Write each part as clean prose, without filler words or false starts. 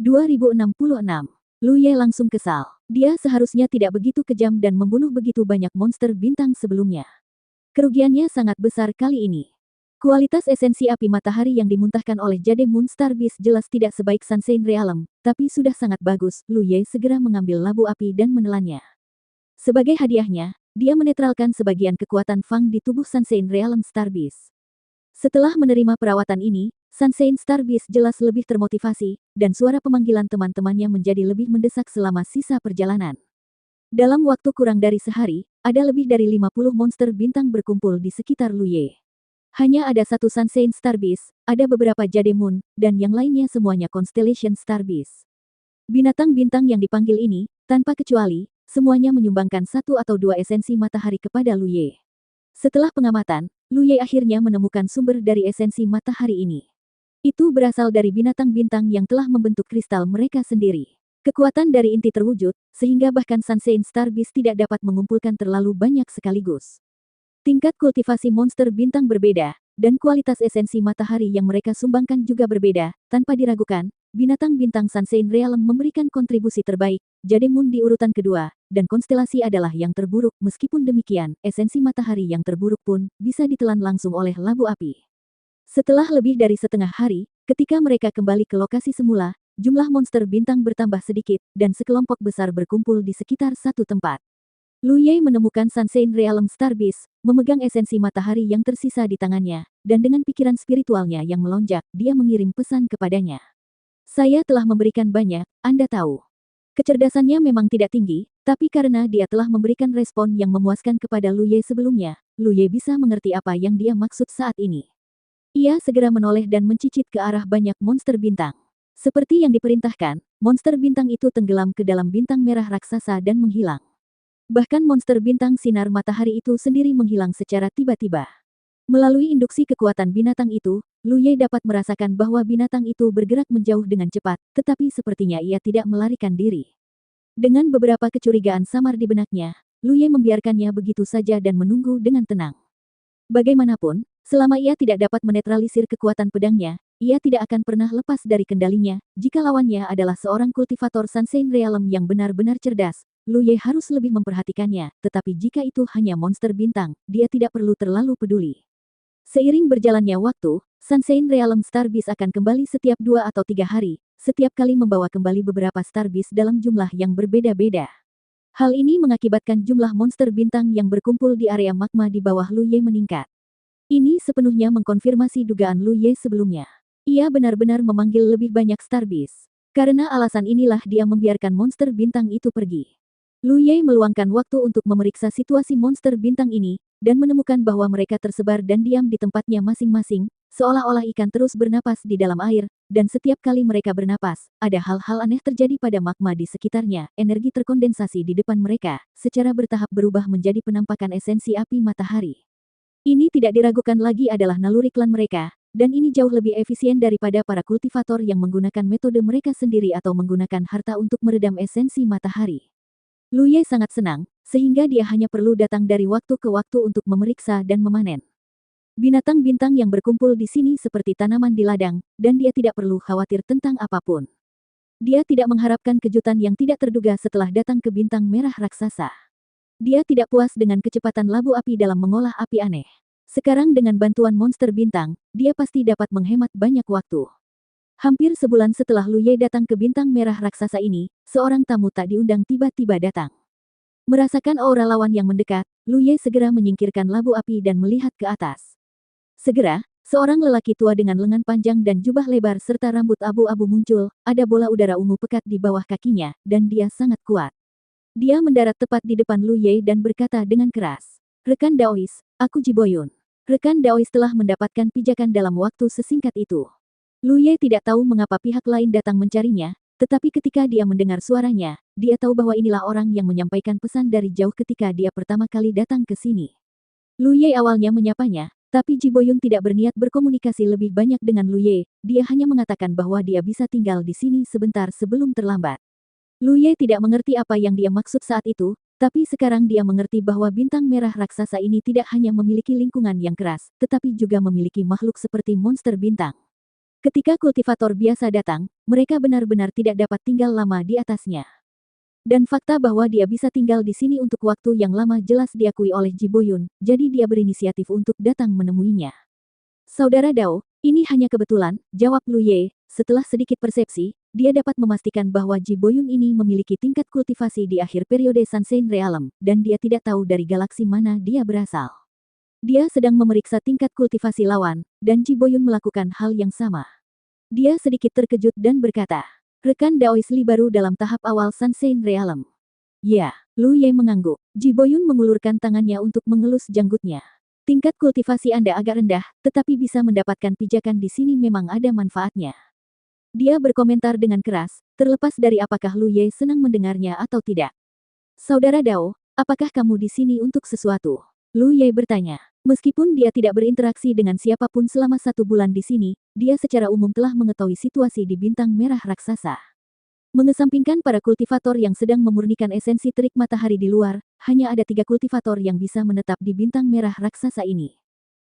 2066. Lu Ye langsung kesal. Dia seharusnya tidak begitu kejam dan membunuh begitu banyak monster bintang sebelumnya. Kerugiannya sangat besar kali ini. Kualitas esensi api matahari yang dimuntahkan oleh Jade Moon Star Beast jelas tidak sebaik Sunshine Realm, tapi sudah sangat bagus. Lu Ye segera mengambil labu api dan menelannya. Sebagai hadiahnya, dia menetralkan sebagian kekuatan Fang di tubuh Sunshine Realm Star Beast. Setelah menerima perawatan ini, Sunshine Star Beast jelas lebih termotivasi, dan suara pemanggilan teman-temannya menjadi lebih mendesak selama sisa perjalanan. Dalam waktu kurang dari sehari, ada lebih dari 50 monster bintang berkumpul di sekitar Lu Ye. Hanya ada satu Sunshine Star Beast, ada beberapa Jade Moon, dan yang lainnya semuanya Constellation Star Beast. Binatang bintang yang dipanggil ini, tanpa kecuali, semuanya menyumbangkan satu atau dua esensi matahari kepada Lu Ye. Setelah pengamatan, Lu Ye akhirnya menemukan sumber dari esensi matahari ini. Itu berasal dari binatang bintang yang telah membentuk kristal mereka sendiri. Kekuatan dari inti terwujud, sehingga bahkan Sunshine Star Beast tidak dapat mengumpulkan terlalu banyak sekaligus. Tingkat kultivasi monster bintang berbeda, dan kualitas esensi matahari yang mereka sumbangkan juga berbeda. Tanpa diragukan, binatang bintang Sunshine Realm memberikan kontribusi terbaik, Jade Moon di urutan kedua, dan konstelasi adalah yang terburuk. Meskipun demikian, esensi matahari yang terburuk pun bisa ditelan langsung oleh labu api. Setelah lebih dari setengah hari, ketika mereka kembali ke lokasi semula, jumlah monster bintang bertambah sedikit, dan sekelompok besar berkumpul di sekitar satu tempat. Lu Ye menemukan Sunshine Realm Star Beast, memegang esensi matahari yang tersisa di tangannya, dan dengan pikiran spiritualnya yang melonjak, dia mengirim pesan kepadanya. Saya telah memberikan banyak, Anda tahu. Kecerdasannya memang tidak tinggi, tapi karena dia telah memberikan respon yang memuaskan kepada Lu Ye sebelumnya, Lu Ye bisa mengerti apa yang dia maksud saat ini. Ia segera menoleh dan mencicit ke arah banyak monster bintang. Seperti yang diperintahkan, monster bintang itu tenggelam ke dalam bintang merah raksasa dan menghilang. Bahkan monster bintang sinar matahari itu sendiri menghilang secara tiba-tiba. Melalui induksi kekuatan binatang itu, Lu Ye dapat merasakan bahwa binatang itu bergerak menjauh dengan cepat, tetapi sepertinya ia tidak melarikan diri. Dengan beberapa kecurigaan samar di benaknya, Lu Ye membiarkannya begitu saja dan menunggu dengan tenang. Bagaimanapun, selama ia tidak dapat menetralisir kekuatan pedangnya, ia tidak akan pernah lepas dari kendalinya. Jika lawannya adalah seorang kultivator Sunshine Realm yang benar-benar cerdas, Lu Ye harus lebih memperhatikannya, tetapi jika itu hanya monster bintang, dia tidak perlu terlalu peduli. Seiring berjalannya waktu, Sunshine Realm Star Beast akan kembali setiap 2 atau 3 hari, setiap kali membawa kembali beberapa Star Beast dalam jumlah yang berbeda-beda. Hal ini mengakibatkan jumlah monster bintang yang berkumpul di area magma di bawah Lu Ye meningkat. Ini sepenuhnya mengkonfirmasi dugaan Lu Ye sebelumnya. Ia benar-benar memanggil lebih banyak Star Beast. Karena alasan inilah dia membiarkan monster bintang itu pergi. Lu Ye meluangkan waktu untuk memeriksa situasi monster bintang ini, dan menemukan bahwa mereka tersebar dan diam di tempatnya masing-masing, seolah-olah ikan terus bernapas di dalam air, dan setiap kali mereka bernapas, ada hal-hal aneh terjadi pada magma di sekitarnya. Energi terkondensasi di depan mereka, secara bertahap berubah menjadi penampakan esensi api matahari. Ini tidak diragukan lagi adalah naluri klan mereka, dan ini jauh lebih efisien daripada para kultivator yang menggunakan metode mereka sendiri atau menggunakan harta untuk meredam esensi matahari. Lu Ye sangat senang, sehingga dia hanya perlu datang dari waktu ke waktu untuk memeriksa dan memanen. Binatang bintang yang berkumpul di sini seperti tanaman di ladang, dan dia tidak perlu khawatir tentang apapun. Dia tidak mengharapkan kejutan yang tidak terduga setelah datang ke bintang merah raksasa. Dia tidak puas dengan kecepatan labu api dalam mengolah api aneh. Sekarang dengan bantuan monster bintang, dia pasti dapat menghemat banyak waktu. Hampir sebulan setelah Lu Ye datang ke bintang merah raksasa ini, seorang tamu tak diundang tiba-tiba datang. Merasakan aura lawan yang mendekat, Lu Ye segera menyingkirkan labu api dan melihat ke atas. Segera, seorang lelaki tua dengan lengan panjang dan jubah lebar serta rambut abu-abu muncul, ada bola udara ungu pekat di bawah kakinya, dan dia sangat kuat. Dia mendarat tepat di depan Lu Ye dan berkata dengan keras, "Rekan Daois, aku Ji Boyun." Rekan Daois telah mendapatkan pijakan dalam waktu sesingkat itu. Lu Ye tidak tahu mengapa pihak lain datang mencarinya, tetapi ketika dia mendengar suaranya, dia tahu bahwa inilah orang yang menyampaikan pesan dari jauh ketika dia pertama kali datang ke sini. Lu Ye awalnya menyapanya, tapi Ji Boyun tidak berniat berkomunikasi lebih banyak dengan Lu Ye, dia hanya mengatakan bahwa dia bisa tinggal di sini sebentar sebelum terlambat. Lu Ye tidak mengerti apa yang dia maksud saat itu, tapi sekarang dia mengerti bahwa bintang merah raksasa ini tidak hanya memiliki lingkungan yang keras, tetapi juga memiliki makhluk seperti monster bintang. Ketika kultivator biasa datang, mereka benar-benar tidak dapat tinggal lama di atasnya. Dan fakta bahwa dia bisa tinggal di sini untuk waktu yang lama jelas diakui oleh Ji Boyun, jadi dia berinisiatif untuk datang menemuinya. Saudara Dao, ini hanya kebetulan, jawab Lu Ye. Setelah sedikit persepsi, dia dapat memastikan bahwa Ji Boyun ini memiliki tingkat kultivasi di akhir periode Sunshine Realm, dan dia tidak tahu dari galaksi mana dia berasal. Dia sedang memeriksa tingkat kultivasi lawan, dan Ji Boyun melakukan hal yang sama. Dia sedikit terkejut dan berkata, rekan Daois Li baru dalam tahap awal Sunshine Realm. Ya, Lu Ye mengangguk. Ji Boyun mengulurkan tangannya untuk mengelus janggutnya. Tingkat kultivasi Anda agak rendah, tetapi bisa mendapatkan pijakan di sini memang ada manfaatnya. Dia berkomentar dengan keras, terlepas dari apakah Lu Ye senang mendengarnya atau tidak. Saudara Dao, apakah kamu di sini untuk sesuatu? Lu Ye bertanya. Meskipun dia tidak berinteraksi dengan siapapun selama 1 bulan di sini, dia secara umum telah mengetahui situasi di bintang merah raksasa. Mengesampingkan para kultivator yang sedang memurnikan esensi terik matahari di luar, hanya ada 3 kultivator yang bisa menetap di bintang merah raksasa ini.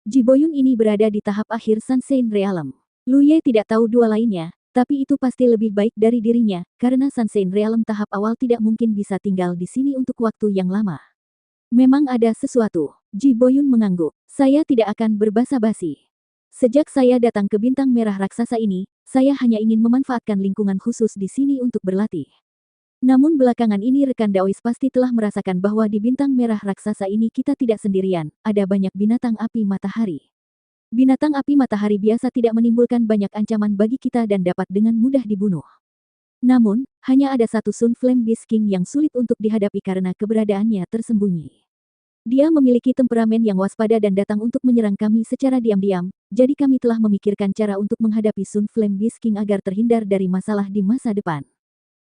Ji Boyun ini berada di tahap akhir Sunshine Realm. Lu Ye tidak tahu 2 lainnya, tapi itu pasti lebih baik dari dirinya, karena Sunshine Realm tahap awal tidak mungkin bisa tinggal di sini untuk waktu yang lama. Memang ada sesuatu. Ji Boyun mengangguk. Saya tidak akan berbasa-basi. Sejak saya datang ke bintang merah raksasa ini, saya hanya ingin memanfaatkan lingkungan khusus di sini untuk berlatih. Namun belakangan ini rekan Daois pasti telah merasakan bahwa di bintang merah raksasa ini kita tidak sendirian, ada banyak binatang api matahari. Binatang api matahari biasa tidak menimbulkan banyak ancaman bagi kita dan dapat dengan mudah dibunuh. Namun, hanya ada satu Sun Flame Beast King yang sulit untuk dihadapi karena keberadaannya tersembunyi. Dia memiliki temperamen yang waspada dan datang untuk menyerang kami secara diam-diam, jadi kami telah memikirkan cara untuk menghadapi Sun Flame Beast King agar terhindar dari masalah di masa depan.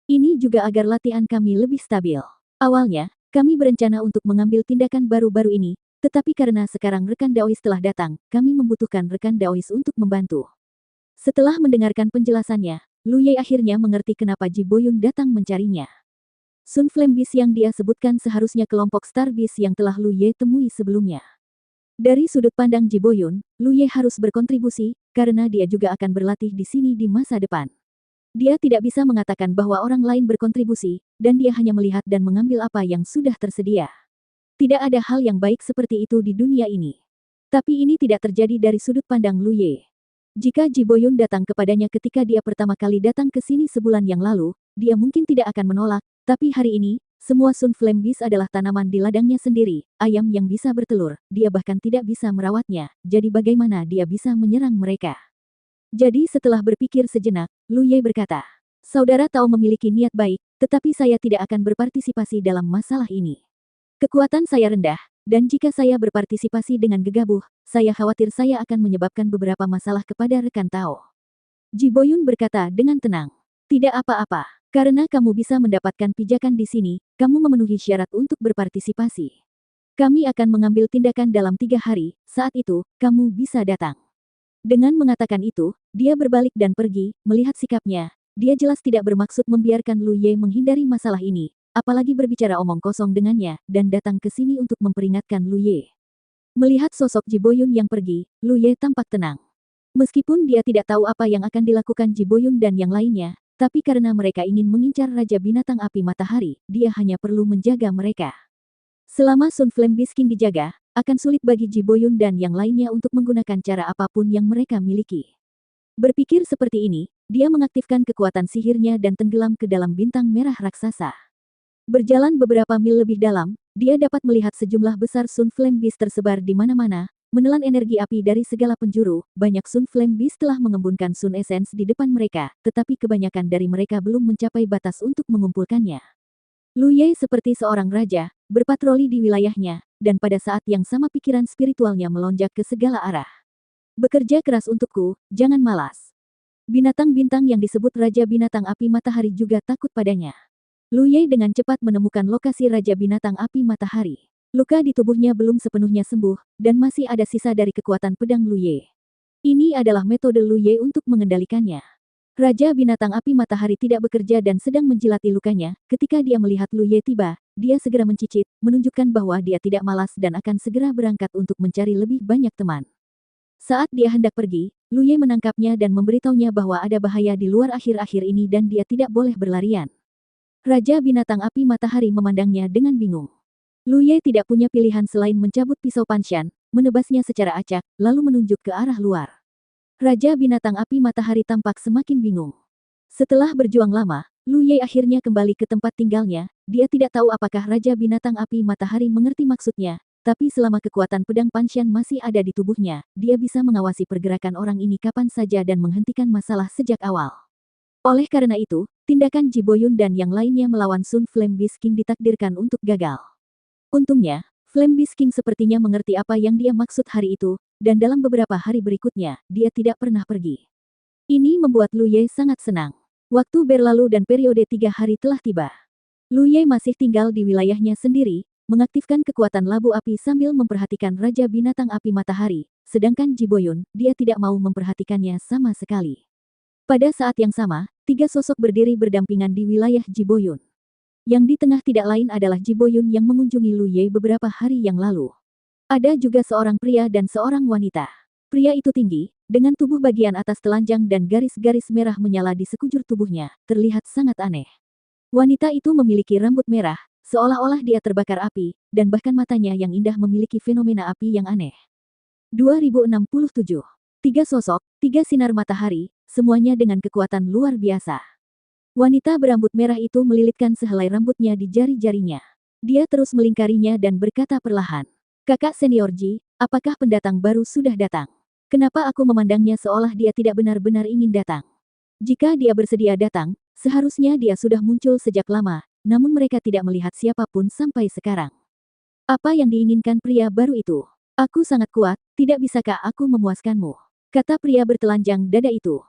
Ini juga agar latihan kami lebih stabil. Awalnya, kami berencana untuk mengambil tindakan baru-baru ini, tetapi karena sekarang rekan Daois telah datang, kami membutuhkan rekan Daois untuk membantu. Setelah mendengarkan penjelasannya, Lu Ye akhirnya mengerti kenapa Ji Boyun datang mencarinya. Sun Flame Beast yang dia sebutkan seharusnya kelompok Star Beast yang telah Lu Ye temui sebelumnya. Dari sudut pandang Ji Boyun, Lu Ye harus berkontribusi, karena dia juga akan berlatih di sini di masa depan. Dia tidak bisa mengatakan bahwa orang lain berkontribusi, dan dia hanya melihat dan mengambil apa yang sudah tersedia. Tidak ada hal yang baik seperti itu di dunia ini. Tapi ini tidak terjadi dari sudut pandang Lu Ye. Jika Ji Boyun datang kepadanya ketika dia pertama kali datang ke sini sebulan yang lalu, dia mungkin tidak akan menolak. Tapi hari ini, semua Sun Flame Beast adalah tanaman di ladangnya sendiri, ayam yang bisa bertelur, dia bahkan tidak bisa merawatnya, jadi bagaimana dia bisa menyerang mereka? Jadi setelah berpikir sejenak, Lu Ye berkata, saudara tahu memiliki niat baik, tetapi saya tidak akan berpartisipasi dalam masalah ini. Kekuatan saya rendah, dan jika saya berpartisipasi dengan gegabah, saya khawatir saya akan menyebabkan beberapa masalah kepada rekan Tao. Ji Boyun berkata dengan tenang, tidak apa-apa. Karena kamu bisa mendapatkan pijakan di sini, kamu memenuhi syarat untuk berpartisipasi. Kami akan mengambil tindakan dalam 3 hari, saat itu, kamu bisa datang. Dengan mengatakan itu, dia berbalik dan pergi, melihat sikapnya. Dia jelas tidak bermaksud membiarkan Lu Ye menghindari masalah ini, apalagi berbicara omong kosong dengannya, dan datang ke sini untuk memperingatkan Lu Ye. Melihat sosok Ji Boyun yang pergi, Lu Ye tampak tenang. Meskipun dia tidak tahu apa yang akan dilakukan Ji Boyun dan yang lainnya, tapi karena mereka ingin mengincar Raja Binatang Api Matahari, dia hanya perlu menjaga mereka. Selama Sun Flame Beast King dijaga, akan sulit bagi Ji Boyun dan yang lainnya untuk menggunakan cara apapun yang mereka miliki. Berpikir seperti ini, dia mengaktifkan kekuatan sihirnya dan tenggelam ke dalam bintang merah raksasa. Berjalan beberapa mil lebih dalam, dia dapat melihat sejumlah besar Sun Flame Beast tersebar di mana-mana, menelan energi api dari segala penjuru. Banyak Sun Flame Beast telah mengembunkan Sun Essence di depan mereka, tetapi kebanyakan dari mereka belum mencapai batas untuk mengumpulkannya. Lu Ye seperti seorang raja, berpatroli di wilayahnya, dan pada saat yang sama pikiran spiritualnya melonjak ke segala arah. Bekerja keras untukku, jangan malas. Binatang bintang yang disebut Raja Binatang Api Matahari juga takut padanya. Lu Ye dengan cepat menemukan lokasi Raja Binatang Api Matahari. Luka di tubuhnya belum sepenuhnya sembuh, dan masih ada sisa dari kekuatan pedang Lu Ye. Ini adalah metode Lu Ye untuk mengendalikannya. Raja Binatang Api Matahari tidak bekerja dan sedang menjilati lukanya. Ketika dia melihat Lu Ye tiba, dia segera mencicit, menunjukkan bahwa dia tidak malas dan akan segera berangkat untuk mencari lebih banyak teman. Saat dia hendak pergi, Lu Ye menangkapnya dan memberitahunya bahwa ada bahaya di luar akhir-akhir ini dan dia tidak boleh berlarian. Raja binatang api matahari memandangnya dengan bingung. Lu Ye tidak punya pilihan selain mencabut pisau Panshan, menebasnya secara acak, lalu menunjuk ke arah luar. Raja binatang api matahari tampak semakin bingung. Setelah berjuang lama, Lu Ye akhirnya kembali ke tempat tinggalnya. Dia tidak tahu apakah Raja binatang api matahari mengerti maksudnya, tapi selama kekuatan pedang Panshan masih ada di tubuhnya, dia bisa mengawasi pergerakan orang ini kapan saja dan menghentikan masalah sejak awal. Oleh karena itu, tindakan Ji Boyun dan yang lainnya melawan Sun Flame Beast King ditakdirkan untuk gagal. Untungnya, Flame Beast King sepertinya mengerti apa yang dia maksud hari itu, dan dalam beberapa hari berikutnya, dia tidak pernah pergi. Ini membuat Lu Ye sangat senang. Waktu berlalu dan periode 3 hari telah tiba. Lu Ye masih tinggal di wilayahnya sendiri, mengaktifkan kekuatan labu api sambil memperhatikan Raja Binatang Api Matahari, sedangkan Ji Boyun, dia tidak mau memperhatikannya sama sekali. Pada saat yang sama, 3 sosok berdiri berdampingan di wilayah Ji Boyun. Yang di tengah tidak lain adalah Ji Boyun yang mengunjungi Lu Ye beberapa hari yang lalu. Ada juga seorang pria dan seorang wanita. Pria itu tinggi, dengan tubuh bagian atas telanjang dan garis-garis merah menyala di sekujur tubuhnya, terlihat sangat aneh. Wanita itu memiliki rambut merah, seolah-olah dia terbakar api, dan bahkan matanya yang indah memiliki fenomena api yang aneh. 2067. 3 sosok, 3 sinar matahari, semuanya dengan kekuatan luar biasa. Wanita berambut merah itu melilitkan sehelai rambutnya di jari-jarinya. Dia terus melingkarinya dan berkata perlahan, "Kakak senior Ji, apakah pendatang baru sudah datang? Kenapa aku memandangnya seolah dia tidak benar-benar ingin datang? Jika dia bersedia datang, seharusnya dia sudah muncul sejak lama, namun mereka tidak melihat siapapun sampai sekarang. Apa yang diinginkan pria baru itu? Aku sangat kuat, tidak bisakah aku memuaskanmu?" Kata pria bertelanjang dada itu.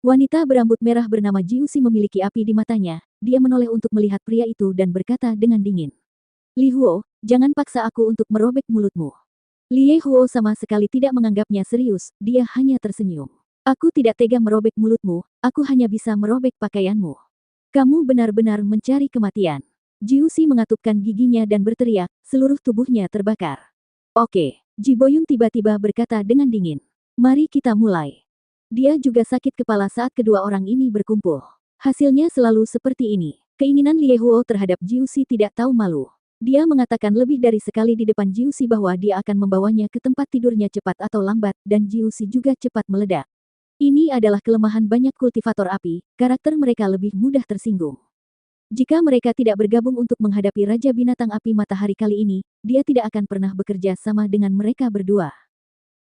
Wanita berambut merah bernama Jiusi memiliki api di matanya, dia menoleh untuk melihat pria itu dan berkata dengan dingin. "Li Huo, jangan paksa aku untuk merobek mulutmu." Li Huo sama sekali tidak menganggapnya serius, dia hanya tersenyum. "Aku tidak tega merobek mulutmu, aku hanya bisa merobek pakaianmu. Kamu benar-benar mencari kematian." Jiusi mengatupkan giginya dan berteriak, seluruh tubuhnya terbakar. "Oke." Ji Boyun tiba-tiba berkata dengan dingin. "Mari kita mulai." Dia juga sakit kepala saat kedua orang ini berkumpul. Hasilnya selalu seperti ini. Keinginan Li Huo terhadap Jiusi tidak tahu malu. Dia mengatakan lebih dari sekali di depan Jiusi bahwa dia akan membawanya ke tempat tidurnya cepat atau lambat, dan Jiusi juga cepat meledak. Ini adalah kelemahan banyak kultivator api, karakter mereka lebih mudah tersinggung. Jika mereka tidak bergabung untuk menghadapi Raja Binatang Api Matahari kali ini, dia tidak akan pernah bekerja sama dengan mereka berdua.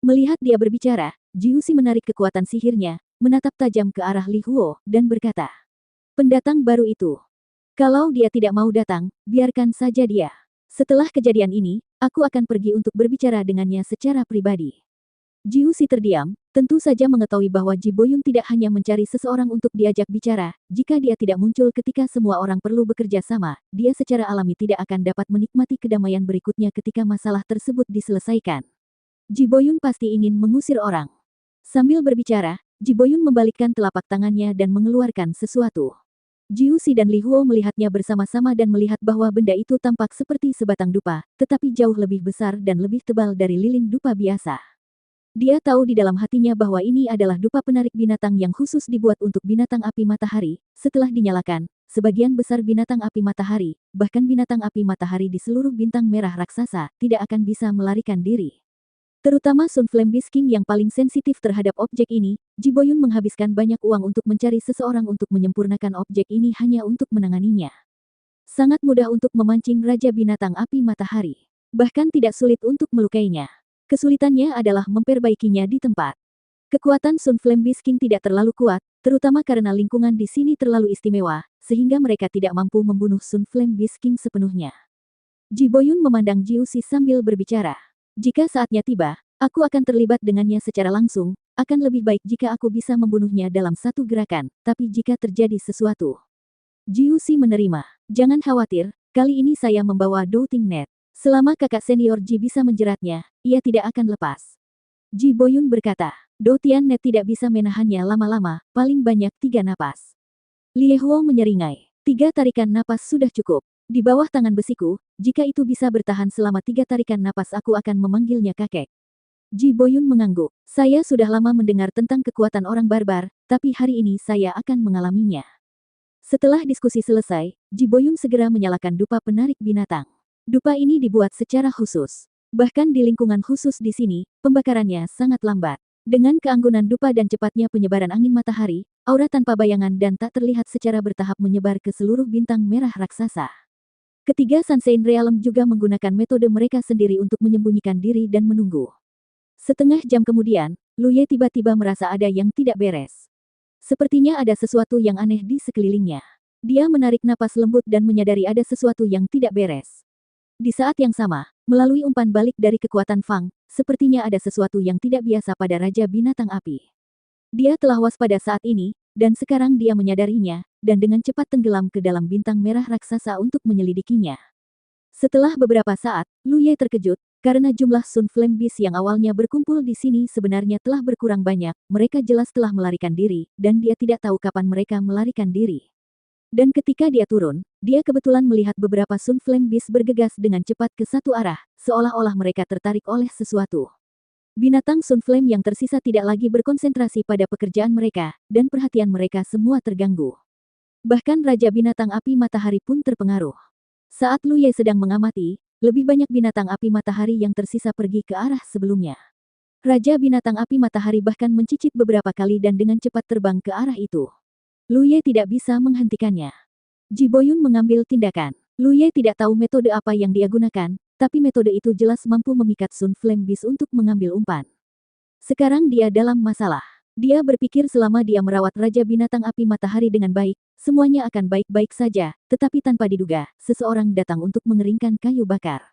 Melihat dia berbicara, Jiusi menarik kekuatan sihirnya, menatap tajam ke arah Li Huo, dan berkata, "Pendatang baru itu. Kalau dia tidak mau datang, biarkan saja dia. Setelah kejadian ini, aku akan pergi untuk berbicara dengannya secara pribadi." Jiusi terdiam, tentu saja mengetahui bahwa Ji Boyun tidak hanya mencari seseorang untuk diajak bicara, jika dia tidak muncul ketika semua orang perlu bekerja sama, dia secara alami tidak akan dapat menikmati kedamaian berikutnya ketika masalah tersebut diselesaikan. Ji Boyun pasti ingin mengusir orang. Sambil berbicara, Ji Boyun membalikkan telapak tangannya dan mengeluarkan sesuatu. Jiusi dan Li Huo melihatnya bersama-sama dan melihat bahwa benda itu tampak seperti sebatang dupa, tetapi jauh lebih besar dan lebih tebal dari lilin dupa biasa. Dia tahu di dalam hatinya bahwa ini adalah dupa penarik binatang yang khusus dibuat untuk binatang api matahari. Setelah dinyalakan, sebagian besar binatang api matahari, bahkan binatang api matahari di seluruh bintang merah raksasa, tidak akan bisa melarikan diri. Terutama Sun Flame Beast King yang paling sensitif terhadap objek ini, Ji Boyun menghabiskan banyak uang untuk mencari seseorang untuk menyempurnakan objek ini hanya untuk menanganinya. Sangat mudah untuk memancing Raja Binatang Api Matahari. Bahkan tidak sulit untuk melukainya. Kesulitannya adalah memperbaikinya di tempat. Kekuatan Sun Flame Beast King tidak terlalu kuat, terutama karena lingkungan di sini terlalu istimewa, sehingga mereka tidak mampu membunuh Sun Flame Beast King sepenuhnya. Ji Boyun memandang Jiusi sambil berbicara. "Jika saatnya tiba, aku akan terlibat dengannya secara langsung, akan lebih baik jika aku bisa membunuhnya dalam satu gerakan, tapi jika terjadi sesuatu." Jiusi menerima. "Jangan khawatir, kali ini saya membawa Douting Net. Selama kakak senior Ji bisa menjeratnya, ia tidak akan lepas." Ji Boyun berkata, "Doutian Net tidak bisa menahannya lama-lama, paling banyak 3 napas." Li Huo menyeringai. 3 tarikan napas sudah cukup. Di bawah tangan besiku, jika itu bisa bertahan selama 3 tarikan napas aku akan memanggilnya kakek. Ji Boyun mengangguk. Saya sudah lama mendengar tentang kekuatan orang barbar, tapi hari ini saya akan mengalaminya. Setelah diskusi selesai, Ji Boyun segera menyalakan dupa penarik binatang. Dupa ini dibuat secara khusus. Bahkan di lingkungan khusus di sini, pembakarannya sangat lambat. Dengan keanggunan dupa dan cepatnya penyebaran angin matahari, aura tanpa bayangan dan tak terlihat secara bertahap menyebar ke seluruh bintang merah raksasa. Ketiga Sansein Realm juga menggunakan metode mereka sendiri untuk menyembunyikan diri dan menunggu. Setengah jam kemudian, Lu Ye tiba-tiba merasa ada yang tidak beres. Sepertinya ada sesuatu yang aneh di sekelilingnya. Dia menarik napas lembut dan menyadari ada sesuatu yang tidak beres. Di saat yang sama, melalui umpan balik dari kekuatan Fang, sepertinya ada sesuatu yang tidak biasa pada Raja Binatang Api. Dia telah waspada saat ini, dan sekarang dia menyadarinya, dan dengan cepat tenggelam ke dalam bintang merah raksasa untuk menyelidikinya. Setelah beberapa saat, Lu Ye terkejut, karena jumlah Sun Flame Beast yang awalnya berkumpul di sini sebenarnya telah berkurang banyak, mereka jelas telah melarikan diri, dan dia tidak tahu kapan mereka melarikan diri. Dan ketika dia turun, dia kebetulan melihat beberapa Sun Flame Beast bergegas dengan cepat ke satu arah, seolah-olah mereka tertarik oleh sesuatu. Binatang Sun Flame yang tersisa tidak lagi berkonsentrasi pada pekerjaan mereka, dan perhatian mereka semua terganggu. Bahkan Raja Binatang Api Matahari pun terpengaruh. Saat Lu Ye sedang mengamati, lebih banyak binatang api matahari yang tersisa pergi ke arah sebelumnya. Raja Binatang Api Matahari bahkan mencicit beberapa kali dan dengan cepat terbang ke arah itu. Lu Ye tidak bisa menghentikannya. Ji Boyun mengambil tindakan. Lu Ye tidak tahu metode apa yang dia gunakan, tapi metode itu jelas mampu memikat Sun Flame Beast untuk mengambil umpan. Sekarang dia dalam masalah. Dia berpikir selama dia merawat Raja Binatang Api Matahari dengan baik, semuanya akan baik-baik saja, tetapi tanpa diduga, seseorang datang untuk mengeringkan kayu bakar.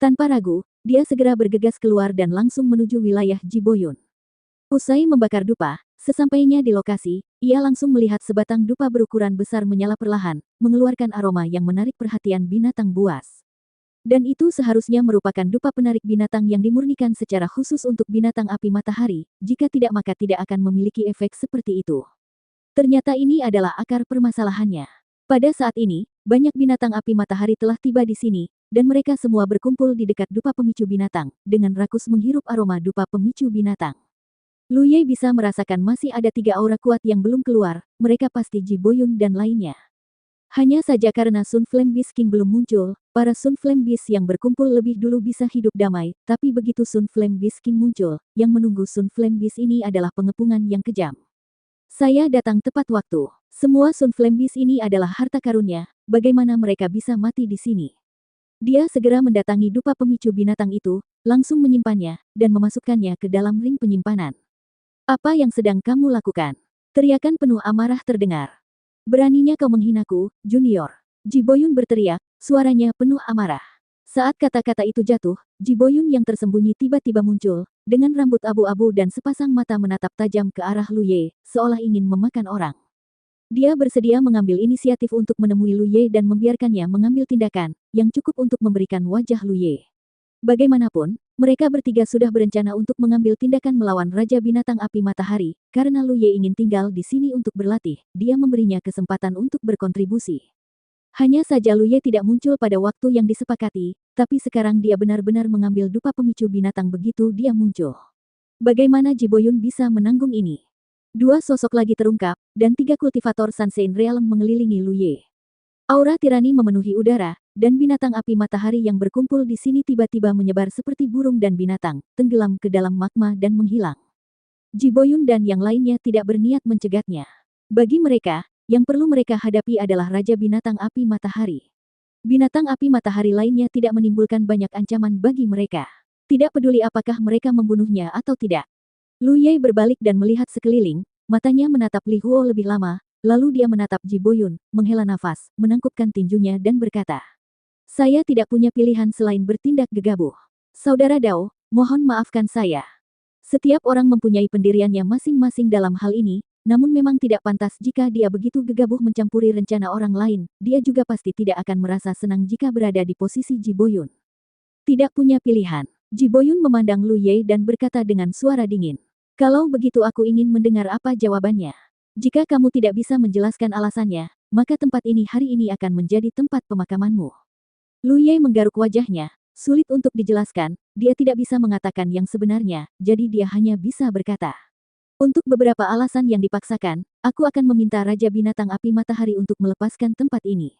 Tanpa ragu, dia segera bergegas keluar dan langsung menuju wilayah Ji Boyun. Usai membakar dupa, sesampainya di lokasi, ia langsung melihat sebatang dupa berukuran besar menyala perlahan, mengeluarkan aroma yang menarik perhatian binatang buas. Dan itu seharusnya merupakan dupa penarik binatang yang dimurnikan secara khusus untuk binatang api matahari, jika tidak maka tidak akan memiliki efek seperti itu. Ternyata ini adalah akar permasalahannya. Pada saat ini, banyak binatang api matahari telah tiba di sini, dan mereka semua berkumpul di dekat dupa pemicu binatang, dengan rakus menghirup aroma dupa pemicu binatang. Lu Ye bisa merasakan masih ada 3 aura kuat yang belum keluar, mereka pasti Ji Boyun dan lainnya. Hanya saja karena Sun Flame Beast King belum muncul, para Sun Flame Beast yang berkumpul lebih dulu bisa hidup damai, tapi begitu Sun Flame Beast King muncul, yang menunggu Sun Flame Beast ini adalah pengepungan yang kejam. Saya datang tepat waktu. Semua Sun Flame Beast ini adalah harta karunnya, bagaimana mereka bisa mati di sini? Dia segera mendatangi dupa pemicu binatang itu, langsung menyimpannya, dan memasukkannya ke dalam ring penyimpanan. Apa yang sedang kamu lakukan? Teriakan penuh amarah terdengar. Beraninya kau menghinaku, Junior. Ji Boyun berteriak, suaranya penuh amarah. Saat kata-kata itu jatuh, Ji Boyun yang tersembunyi tiba-tiba muncul, dengan rambut abu-abu dan sepasang mata menatap tajam ke arah Lu Ye, seolah ingin memakan orang. Dia bersedia mengambil inisiatif untuk menemui Lu Ye dan membiarkannya mengambil tindakan, yang cukup untuk memberikan wajah Lu Ye. Bagaimanapun, mereka bertiga sudah berencana untuk mengambil tindakan melawan Raja Binatang Api Matahari, karena Lu Ye ingin tinggal di sini untuk berlatih, dia memberinya kesempatan untuk berkontribusi. Hanya saja Lu Ye tidak muncul pada waktu yang disepakati, tapi sekarang dia benar-benar mengambil dupa pemicu binatang begitu dia muncul. Bagaimana Ji Boyun bisa menanggung ini? 2 sosok lagi terungkap, dan 3 kultivator Sansein Realm mengelilingi Lu Ye. Aura tirani memenuhi udara, dan binatang api matahari yang berkumpul di sini tiba-tiba menyebar seperti burung dan binatang, tenggelam ke dalam magma dan menghilang. Ji Boyun dan yang lainnya tidak berniat mencegatnya. Bagi mereka, yang perlu mereka hadapi adalah Raja Binatang Api Matahari. Binatang api matahari lainnya tidak menimbulkan banyak ancaman bagi mereka. Tidak peduli apakah mereka membunuhnya atau tidak. Lu Ye berbalik dan melihat sekeliling, matanya menatap Li Huo lebih lama, lalu dia menatap Ji Boyun, menghela nafas, menangkupkan tinjunya dan berkata, "Saya tidak punya pilihan selain bertindak gegabah. Saudara Dao, mohon maafkan saya. Setiap orang mempunyai pendiriannya masing-masing dalam hal ini, namun memang tidak pantas jika dia begitu gegabah mencampuri rencana orang lain, dia juga pasti tidak akan merasa senang jika berada di posisi Ji Boyun." Tidak punya pilihan. Ji Boyun memandang Lu Ye dan berkata dengan suara dingin, "Kalau begitu aku ingin mendengar apa jawabannya. Jika kamu tidak bisa menjelaskan alasannya, maka tempat ini hari ini akan menjadi tempat pemakamanmu." Lu Ye menggaruk wajahnya, Sulit untuk dijelaskan, dia tidak bisa mengatakan yang sebenarnya, jadi dia hanya bisa berkata. Untuk beberapa alasan yang dipaksakan, aku akan meminta Raja Binatang Api Matahari untuk melepaskan tempat ini.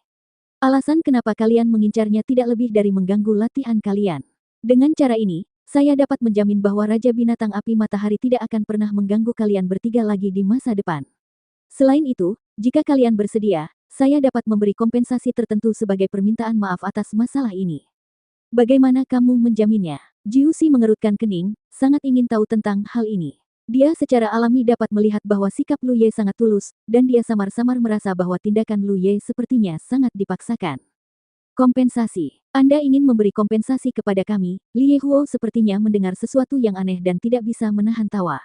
Alasan kenapa kalian mengincarnya tidak lebih dari mengganggu latihan kalian. Dengan cara ini, saya dapat menjamin bahwa Raja Binatang Api Matahari tidak akan pernah mengganggu kalian bertiga lagi di masa depan. Selain itu, jika kalian bersedia, saya dapat memberi kompensasi tertentu sebagai permintaan maaf atas masalah ini. Bagaimana kamu menjaminnya? Jiuxi mengerutkan kening, sangat ingin tahu tentang hal ini. Dia secara alami dapat melihat bahwa sikap Lu Ye sangat tulus, dan dia samar-samar merasa bahwa tindakan Lu Ye sepertinya sangat dipaksakan. Kompensasi. Anda ingin memberi kompensasi kepada kami? Lie Huo sepertinya mendengar sesuatu yang aneh dan tidak bisa menahan tawa.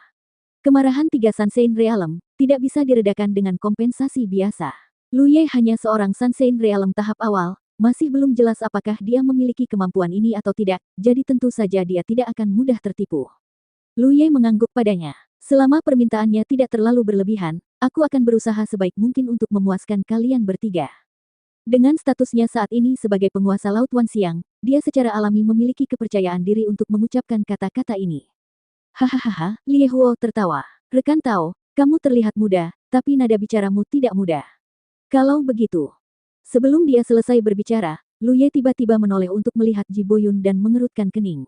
Kemarahan tiga Sansein Realm tidak bisa diredakan dengan kompensasi biasa. Lu Ye hanya seorang Sansein Realm tahap awal, masih belum jelas apakah dia memiliki kemampuan ini atau tidak, jadi tentu saja dia tidak akan mudah tertipu. Lu Ye mengangguk padanya. Selama permintaannya tidak terlalu berlebihan, aku akan berusaha sebaik mungkin untuk memuaskan kalian bertiga. Dengan statusnya saat ini sebagai penguasa Laut Wan Xiang, dia secara alami memiliki kepercayaan diri untuk mengucapkan kata-kata ini. Hahaha, Lie Huo tertawa. Rekan Tao, kamu terlihat muda, tapi nada bicaramu tidak mudah. Kalau begitu. Sebelum dia selesai berbicara, Lu Ye tiba-tiba menoleh untuk melihat Ji Boyun dan mengerutkan kening.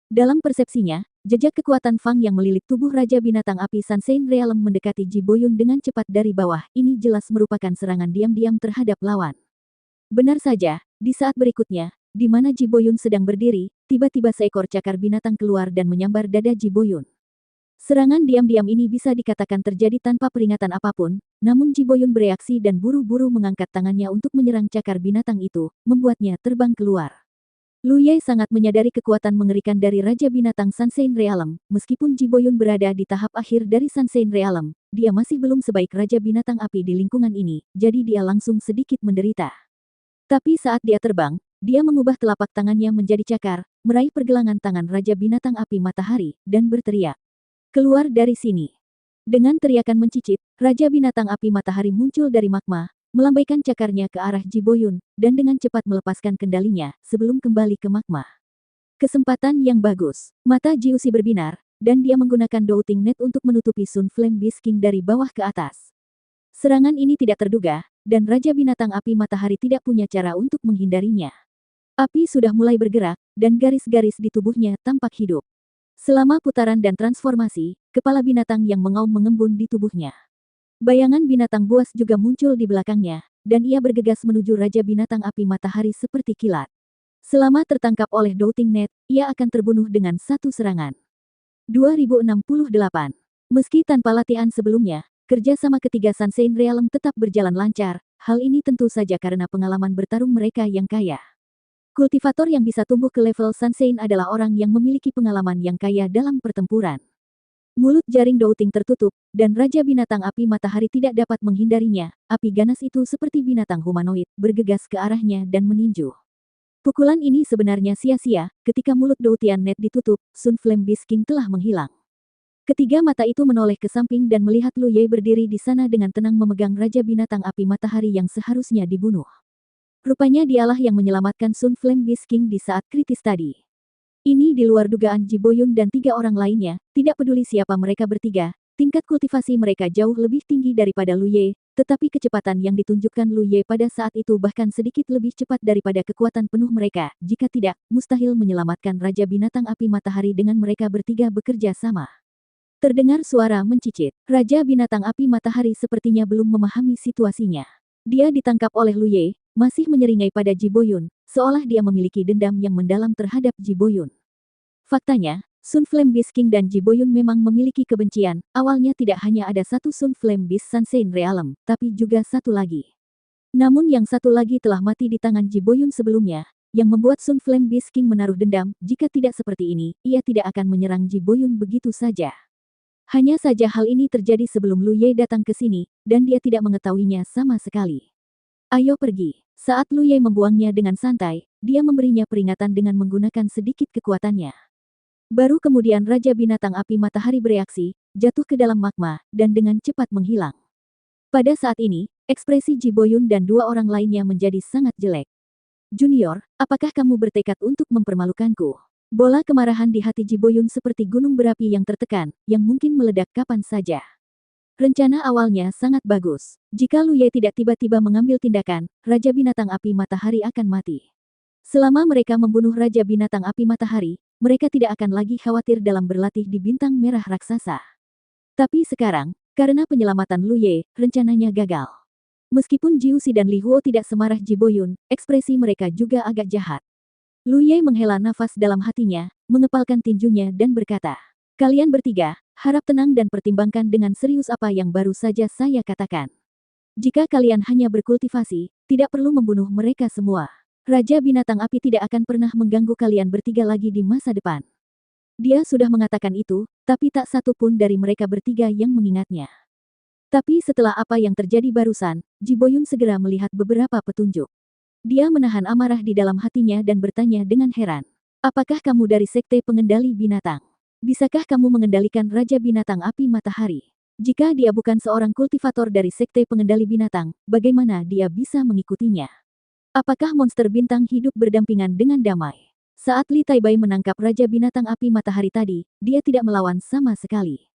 Dalam persepsinya, jejak kekuatan Fang yang melilit tubuh Raja Binatang Api Sansein Realm mendekati Ji Boyun dengan cepat dari bawah. Ini jelas merupakan serangan diam-diam terhadap lawan. Benar saja, di saat berikutnya, di mana Ji Boyun sedang berdiri, tiba-tiba seekor cakar binatang keluar dan menyambar dada Ji Boyun. Serangan diam-diam ini bisa dikatakan terjadi tanpa peringatan apapun, namun Ji Boyun bereaksi dan buru-buru mengangkat tangannya untuk menyerang cakar binatang itu, membuatnya terbang keluar. Lu Ye sangat menyadari kekuatan mengerikan dari Raja Binatang Sansein Realm, meskipun Ji Boyun berada di tahap akhir dari Sansein Realm, dia masih belum sebaik Raja Binatang Api di lingkungan ini, jadi dia langsung sedikit menderita. Tapi saat dia terbang, dia mengubah telapak tangannya menjadi cakar, meraih pergelangan tangan Raja Binatang Api Matahari, dan berteriak. Keluar dari sini. Dengan teriakan mencicit, Raja Binatang Api Matahari muncul dari magma, melambaikan cakarnya ke arah Ji Boyun, dan dengan cepat melepaskan kendalinya, sebelum kembali ke magma. Kesempatan yang bagus. Mata Jiuxi berbinar, dan dia menggunakan Douting Net untuk menutupi Sun Flame Beast King dari bawah ke atas. Serangan ini tidak terduga, dan Raja Binatang Api Matahari tidak punya cara untuk menghindarinya. Api sudah mulai bergerak, dan garis-garis di tubuhnya tampak hidup. Selama putaran dan transformasi, kepala binatang yang mengaum mengembun di tubuhnya. Bayangan binatang buas juga muncul di belakangnya, dan ia bergegas menuju Raja Binatang Api Matahari seperti kilat. Selama tertangkap oleh Douting Net, ia akan terbunuh dengan satu serangan. 2068. Meski tanpa latihan sebelumnya, kerja sama ketiga Sansein Realm tetap berjalan lancar, hal ini tentu saja karena pengalaman bertarung mereka yang kaya. Kultivator yang bisa tumbuh ke level Sansein adalah orang yang memiliki pengalaman yang kaya dalam pertempuran. Mulut jaring Douting tertutup, dan Raja Binatang Api Matahari tidak dapat menghindarinya. Api ganas itu seperti binatang humanoid, bergegas ke arahnya dan meninju. Pukulan ini sebenarnya sia-sia, ketika mulut Doutian Net ditutup, Sun Flame Beast King telah menghilang. Ketiga mata itu menoleh ke samping dan melihat Lu Ye berdiri di sana dengan tenang memegang Raja Binatang Api Matahari yang seharusnya dibunuh. Rupanya dialah yang menyelamatkan Sun Flame Beast King di saat kritis tadi. Ini di luar dugaan Ji Boyun dan tiga orang lainnya, tidak peduli siapa mereka bertiga, tingkat kultivasi mereka jauh lebih tinggi daripada Lu Ye, tetapi kecepatan yang ditunjukkan Lu Ye pada saat itu bahkan sedikit lebih cepat daripada kekuatan penuh mereka, jika tidak, mustahil menyelamatkan Raja Binatang Api Matahari dengan mereka bertiga bekerja sama. Terdengar suara mencicit, Raja Binatang Api Matahari sepertinya belum memahami situasinya. Dia ditangkap oleh Lu Ye, masih menyeringai pada Ji Boyun, seolah dia memiliki dendam yang mendalam terhadap Ji Boyun. Faktanya, Sun Flame Beast King dan Ji Boyun memang memiliki kebencian, awalnya tidak hanya ada satu Sun Flame Beast Sansein Realm, tapi juga satu lagi. Namun yang satu lagi telah mati di tangan Ji Boyun sebelumnya, yang membuat Sun Flame Beast King menaruh dendam, jika tidak seperti ini, ia tidak akan menyerang Ji Boyun begitu saja. Hanya saja hal ini terjadi sebelum Lu Ye datang ke sini, dan dia tidak mengetahuinya sama sekali. Ayo pergi. Saat Lu Ye membuangnya dengan santai, dia memberinya peringatan dengan menggunakan sedikit kekuatannya. Baru kemudian Raja Binatang Api Matahari bereaksi, jatuh ke dalam magma, dan dengan cepat menghilang. Pada saat ini, ekspresi Ji Boyun dan dua orang lainnya menjadi sangat jelek. Junior, apakah kamu bertekad untuk mempermalukanku? Bola kemarahan di hati Ji Boyun seperti gunung berapi yang tertekan, yang mungkin meledak kapan saja. Rencana awalnya sangat bagus. Jika Lu Ye tidak tiba-tiba mengambil tindakan, Raja Binatang Api Matahari akan mati. Selama mereka membunuh Raja Binatang Api Matahari, mereka tidak akan lagi khawatir dalam berlatih di bintang merah raksasa. Tapi sekarang, karena penyelamatan Lu Ye, rencananya gagal. Meskipun Jiu Si dan Li Huo tidak semarah Ji Boyun, ekspresi mereka juga agak jahat. Lu Ye menghela nafas dalam hatinya, mengepalkan tinjunya dan berkata, "Kalian bertiga, harap tenang dan pertimbangkan dengan serius apa yang baru saja saya katakan. Jika kalian hanya berkultivasi, tidak perlu membunuh mereka semua. Raja Binatang Api tidak akan pernah mengganggu kalian bertiga lagi di masa depan." Dia sudah mengatakan itu, tapi tak satu pun dari mereka bertiga yang mengingatnya. Tapi setelah apa yang terjadi barusan, Ji Boyun segera melihat beberapa petunjuk. Dia menahan amarah di dalam hatinya dan bertanya dengan heran. "Apakah kamu dari Sekte Pengendali Binatang? Bisakah kamu mengendalikan Raja Binatang Api Matahari? Jika dia bukan seorang kultivator dari Sekte Pengendali Binatang, bagaimana dia bisa mengikutinya? Apakah monster bintang hidup berdampingan dengan damai?" Saat Li Taibai menangkap Raja Binatang Api Matahari tadi, dia tidak melawan sama sekali.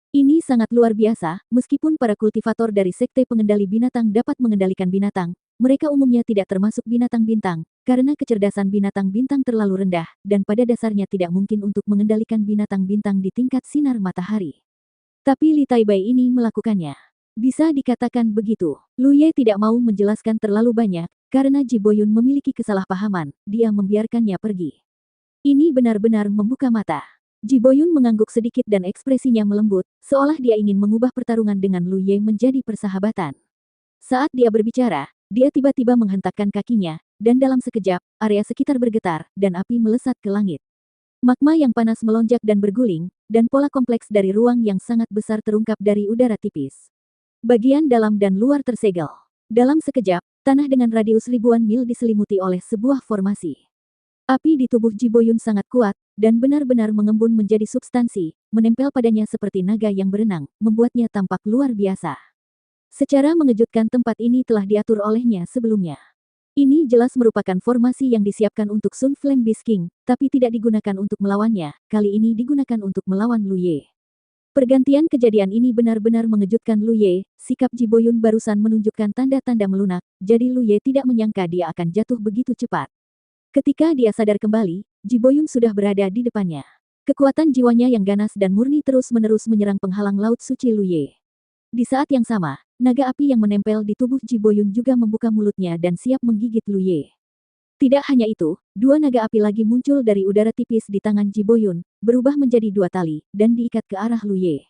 Ini sangat luar biasa, meskipun para kultivator dari Sekte Pengendali Binatang dapat mengendalikan binatang, mereka umumnya tidak termasuk binatang bintang, karena kecerdasan binatang bintang terlalu rendah, dan pada dasarnya tidak mungkin untuk mengendalikan binatang bintang di tingkat sinar matahari. Tapi Li Taibai ini melakukannya. Bisa dikatakan begitu. Lu Ye tidak mau menjelaskan terlalu banyak, karena Ji Boyun memiliki kesalahpahaman, dia membiarkannya pergi. Ini benar-benar membuka mata. Ji Boyun mengangguk sedikit dan ekspresinya melembut, seolah dia ingin mengubah pertarungan dengan Lu Ye menjadi persahabatan. Saat dia berbicara, dia tiba-tiba menghentakkan kakinya, dan dalam sekejap, area sekitar bergetar, dan api melesat ke langit. Magma yang panas melonjak dan berguling, dan pola kompleks dari ruang yang sangat besar terungkap dari udara tipis. Bagian dalam dan luar tersegel. Dalam sekejap, tanah dengan radius ribuan mil diselimuti oleh sebuah formasi. Api di tubuh Ji Boyun sangat kuat, dan benar-benar mengembun menjadi substansi, menempel padanya seperti naga yang berenang, membuatnya tampak luar biasa. Secara mengejutkan tempat ini telah diatur olehnya sebelumnya. Ini jelas merupakan formasi yang disiapkan untuk Sun Flame Beast King, tapi tidak digunakan untuk melawannya, kali ini digunakan untuk melawan Lu Ye. Pergantian kejadian ini benar-benar mengejutkan Lu Ye, sikap Ji Boyun barusan menunjukkan tanda-tanda melunak, jadi Lu Ye tidak menyangka dia akan jatuh begitu cepat. Ketika dia sadar kembali, Ji Boyun sudah berada di depannya. Kekuatan jiwanya yang ganas dan murni terus-menerus menyerang penghalang laut suci Lu Ye. Di saat yang sama, naga api yang menempel di tubuh Ji Boyun juga membuka mulutnya dan siap menggigit Lu Ye. Tidak hanya itu, dua naga api lagi muncul dari udara tipis di tangan Ji Boyun, berubah menjadi dua tali, dan diikat ke arah Lu Ye.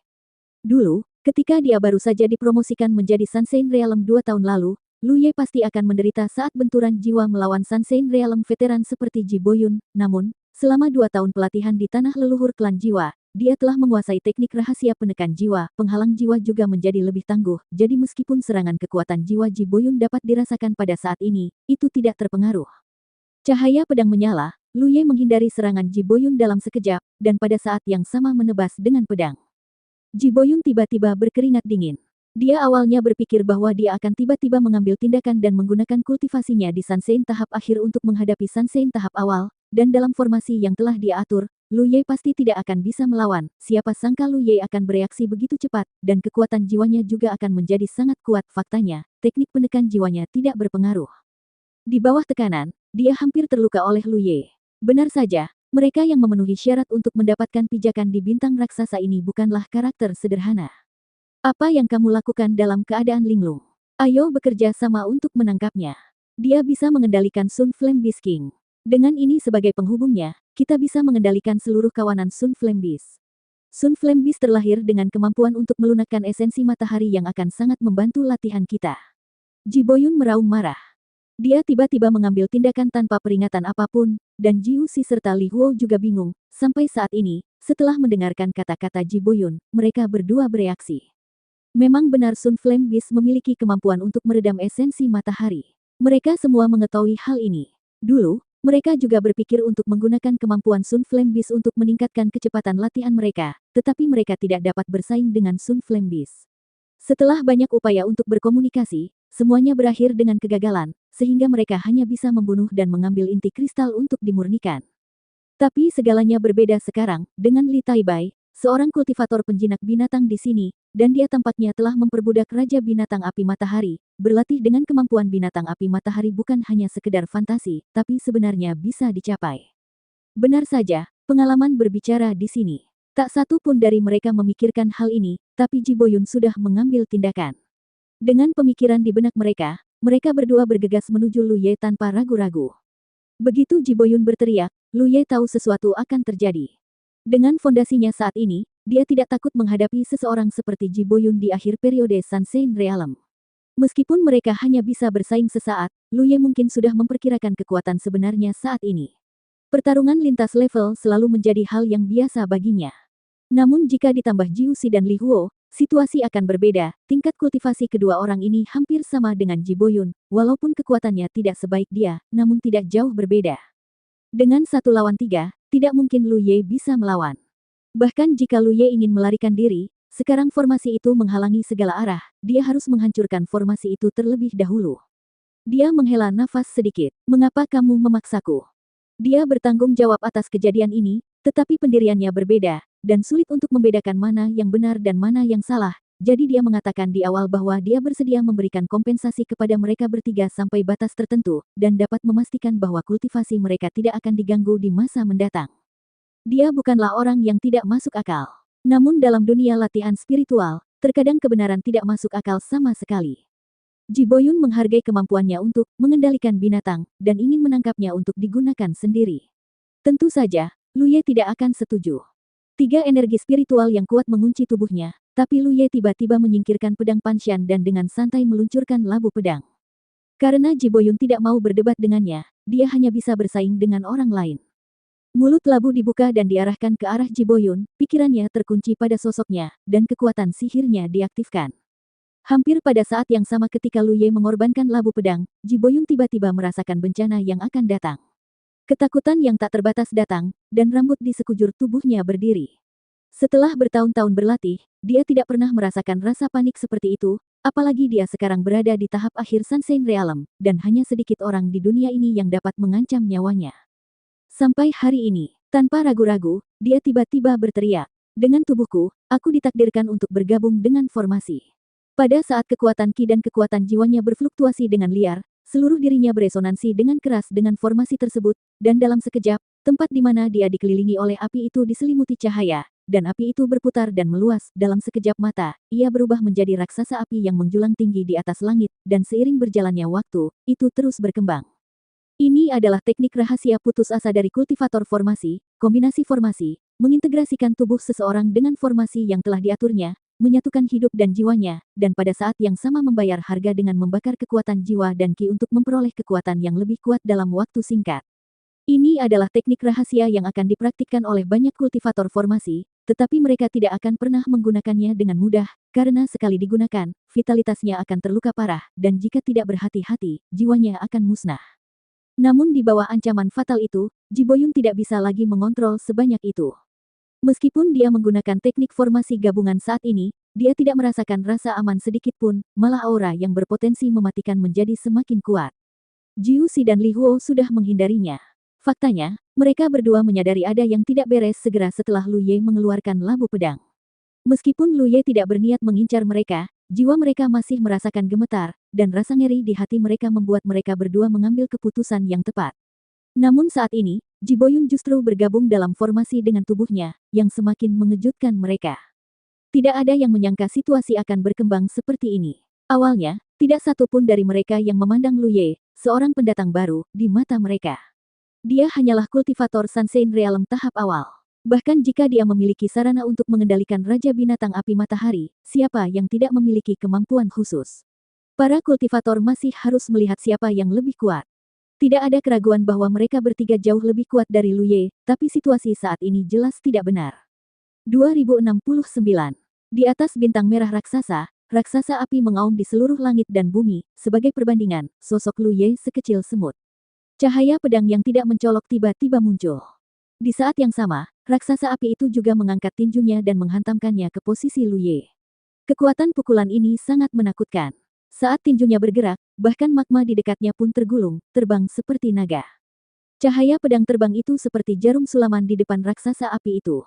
Dulu, ketika dia baru saja dipromosikan menjadi Sunshine Realm 2 tahun lalu, Lu Ye pasti akan menderita saat benturan jiwa melawan Sunshine Realm veteran seperti Ji Boyun, namun, selama 2 tahun pelatihan di tanah leluhur klan jiwa, dia telah menguasai teknik rahasia penekan jiwa, penghalang jiwa juga menjadi lebih tangguh, jadi meskipun serangan kekuatan jiwa Ji Boyun dapat dirasakan pada saat ini, itu tidak terpengaruh. Cahaya pedang menyala, Lu Ye menghindari serangan Ji Boyun dalam sekejap, dan pada saat yang sama menebas dengan pedang. Ji Boyun tiba-tiba berkeringat dingin. Dia awalnya berpikir bahwa dia akan tiba-tiba mengambil tindakan dan menggunakan kultivasinya di Sunshine tahap akhir untuk menghadapi Sunshine tahap awal, dan dalam formasi yang telah dia atur, Lu Ye pasti tidak akan bisa melawan, siapa sangka Lu Ye akan bereaksi begitu cepat, dan kekuatan jiwanya juga akan menjadi sangat kuat. Faktanya, teknik penekan jiwanya tidak berpengaruh. Di bawah tekanan, dia hampir terluka oleh Lu Ye. Benar saja, mereka yang memenuhi syarat untuk mendapatkan pijakan di bintang raksasa ini bukanlah karakter sederhana. Apa yang kamu lakukan dalam keadaan linglung? Ayo bekerja sama untuk menangkapnya. Dia bisa mengendalikan Sun Flame Beast King. Dengan ini sebagai penghubungnya, kita bisa mengendalikan seluruh kawanan Sun Flame Beast. Sun Flame Beast terlahir dengan kemampuan untuk melunakkan esensi matahari yang akan sangat membantu latihan kita. Ji Boyun meraung marah. Dia tiba-tiba mengambil tindakan tanpa peringatan apapun, dan Jiu Si serta Li Huo juga bingung. Sampai saat ini, setelah mendengarkan kata-kata Ji Boyun, mereka berdua bereaksi. Memang benar Sun Flame Beast memiliki kemampuan untuk meredam esensi matahari. Mereka semua mengetahui hal ini. Dulu, mereka juga berpikir untuk menggunakan kemampuan Sun Flame Beast untuk meningkatkan kecepatan latihan mereka, tetapi mereka tidak dapat bersaing dengan Sun Flame Beast. Setelah banyak upaya untuk berkomunikasi, semuanya berakhir dengan kegagalan, sehingga mereka hanya bisa membunuh dan mengambil inti kristal untuk dimurnikan. Tapi segalanya berbeda sekarang, dengan Li Taibai, seorang kultivator penjinak binatang di sini, dan dia tampaknya telah memperbudak Raja Binatang Api Matahari. Berlatih dengan kemampuan binatang api matahari bukan hanya sekedar fantasi, tapi sebenarnya bisa dicapai. Benar saja, pengalaman berbicara di sini. Tak satu pun dari mereka memikirkan hal ini, tapi Ji Boyun sudah mengambil tindakan. Dengan pemikiran di benak mereka, mereka berdua bergegas menuju Lu Ye tanpa ragu-ragu. Begitu Ji Boyun berteriak, Lu Ye tahu sesuatu akan terjadi. Dengan fondasinya saat ini, dia tidak takut menghadapi seseorang seperti Ji Boyun di akhir periode Sunshine Realm. Meskipun mereka hanya bisa bersaing sesaat, Lu Ye mungkin sudah memperkirakan kekuatan sebenarnya saat ini. Pertarungan lintas level selalu menjadi hal yang biasa baginya. Namun jika ditambah Ji Wuxi dan Li Huo, situasi akan berbeda. Tingkat kultivasi kedua orang ini hampir sama dengan Ji Boyun, walaupun kekuatannya tidak sebaik dia, namun tidak jauh berbeda. Dengan 1 lawan 3, tidak mungkin Lu Ye bisa melawan. Bahkan jika Lu Ye ingin melarikan diri, sekarang formasi itu menghalangi segala arah, dia harus menghancurkan formasi itu terlebih dahulu. Dia menghela nafas sedikit. Mengapa kamu memaksaku? Dia bertanggung jawab atas kejadian ini, tetapi pendiriannya berbeda, dan sulit untuk membedakan mana yang benar dan mana yang salah. Jadi dia mengatakan di awal bahwa dia bersedia memberikan kompensasi kepada mereka bertiga sampai batas tertentu, dan dapat memastikan bahwa kultivasi mereka tidak akan diganggu di masa mendatang. Dia bukanlah orang yang tidak masuk akal. Namun dalam dunia latihan spiritual, terkadang kebenaran tidak masuk akal sama sekali. Ji Boyun menghargai kemampuannya untuk mengendalikan binatang, dan ingin menangkapnya untuk digunakan sendiri. Tentu saja, Lu Ye tidak akan setuju. 3 energi spiritual yang kuat mengunci tubuhnya, tapi Lu Ye tiba-tiba menyingkirkan pedang Panshan dan dengan santai meluncurkan labu pedang. Karena Ji Boyun tidak mau berdebat dengannya, dia hanya bisa bersaing dengan orang lain. Mulut labu dibuka dan diarahkan ke arah Ji Boyun, pikirannya terkunci pada sosoknya, dan kekuatan sihirnya diaktifkan. Hampir pada saat yang sama ketika Lu Ye mengorbankan labu pedang, Ji Boyun tiba-tiba merasakan bencana yang akan datang. Ketakutan yang tak terbatas datang, dan rambut di sekujur tubuhnya berdiri. Setelah bertahun-tahun berlatih, dia tidak pernah merasakan rasa panik seperti itu, apalagi dia sekarang berada di tahap akhir Sunshine Realm, dan hanya sedikit orang di dunia ini yang dapat mengancam nyawanya. Sampai hari ini, tanpa ragu-ragu, dia tiba-tiba berteriak, "Dengan tubuhku, aku ditakdirkan untuk bergabung dengan formasi." Pada saat kekuatan Ki dan kekuatan jiwanya berfluktuasi dengan liar, seluruh dirinya beresonansi dengan keras dengan formasi tersebut, dan dalam sekejap, tempat di mana dia dikelilingi oleh api itu diselimuti cahaya, dan api itu berputar dan meluas. Dalam sekejap mata, ia berubah menjadi raksasa api yang menjulang tinggi di atas langit, dan seiring berjalannya waktu, itu terus berkembang. Ini adalah teknik rahasia putus asa dari kultivator formasi, kombinasi formasi, mengintegrasikan tubuh seseorang dengan formasi yang telah diaturnya, menyatukan hidup dan jiwanya, dan pada saat yang sama membayar harga dengan membakar kekuatan jiwa dan ki untuk memperoleh kekuatan yang lebih kuat dalam waktu singkat. Ini adalah teknik rahasia yang akan dipraktikkan oleh banyak kultivator formasi, tetapi mereka tidak akan pernah menggunakannya dengan mudah, karena sekali digunakan, vitalitasnya akan terluka parah, dan jika tidak berhati-hati, jiwanya akan musnah. Namun di bawah ancaman fatal itu, Ji Boyun tidak bisa lagi mengontrol sebanyak itu. Meskipun dia menggunakan teknik formasi gabungan saat ini, dia tidak merasakan rasa aman sedikit pun, malah aura yang berpotensi mematikan menjadi semakin kuat. Ji Wuxi dan Li Huo sudah menghindarinya. Faktanya, mereka berdua menyadari ada yang tidak beres segera setelah Lu Ye mengeluarkan labu pedang. Meskipun Lu Ye tidak berniat mengincar mereka, jiwa mereka masih merasakan gemetar, dan rasa ngeri di hati mereka membuat mereka berdua mengambil keputusan yang tepat. Namun saat ini, Ji Boyun justru bergabung dalam formasi dengan tubuhnya, yang semakin mengejutkan mereka. Tidak ada yang menyangka situasi akan berkembang seperti ini. Awalnya, tidak satu pun dari mereka yang memandang Lu Ye, seorang pendatang baru, di mata mereka. Dia hanyalah kultivator Sunshine Realm tahap awal. Bahkan jika dia memiliki sarana untuk mengendalikan Raja Binatang Api Matahari, siapa yang tidak memiliki kemampuan khusus? Para kultivator masih harus melihat siapa yang lebih kuat. Tidak ada keraguan bahwa mereka bertiga jauh lebih kuat dari Lu Ye, tapi situasi saat ini jelas tidak benar. 2069. Di atas bintang merah raksasa, raksasa api mengaum di seluruh langit dan bumi. Sebagai perbandingan, sosok Lu Ye sekecil semut. Cahaya pedang yang tidak mencolok tiba-tiba muncul. Di saat yang sama, raksasa api itu juga mengangkat tinjunya dan menghantamkannya ke posisi Lu Ye. Kekuatan pukulan ini sangat menakutkan. Saat tinjunya bergerak, bahkan magma di dekatnya pun tergulung, terbang seperti naga. Cahaya pedang terbang itu seperti jarum sulaman di depan raksasa api itu.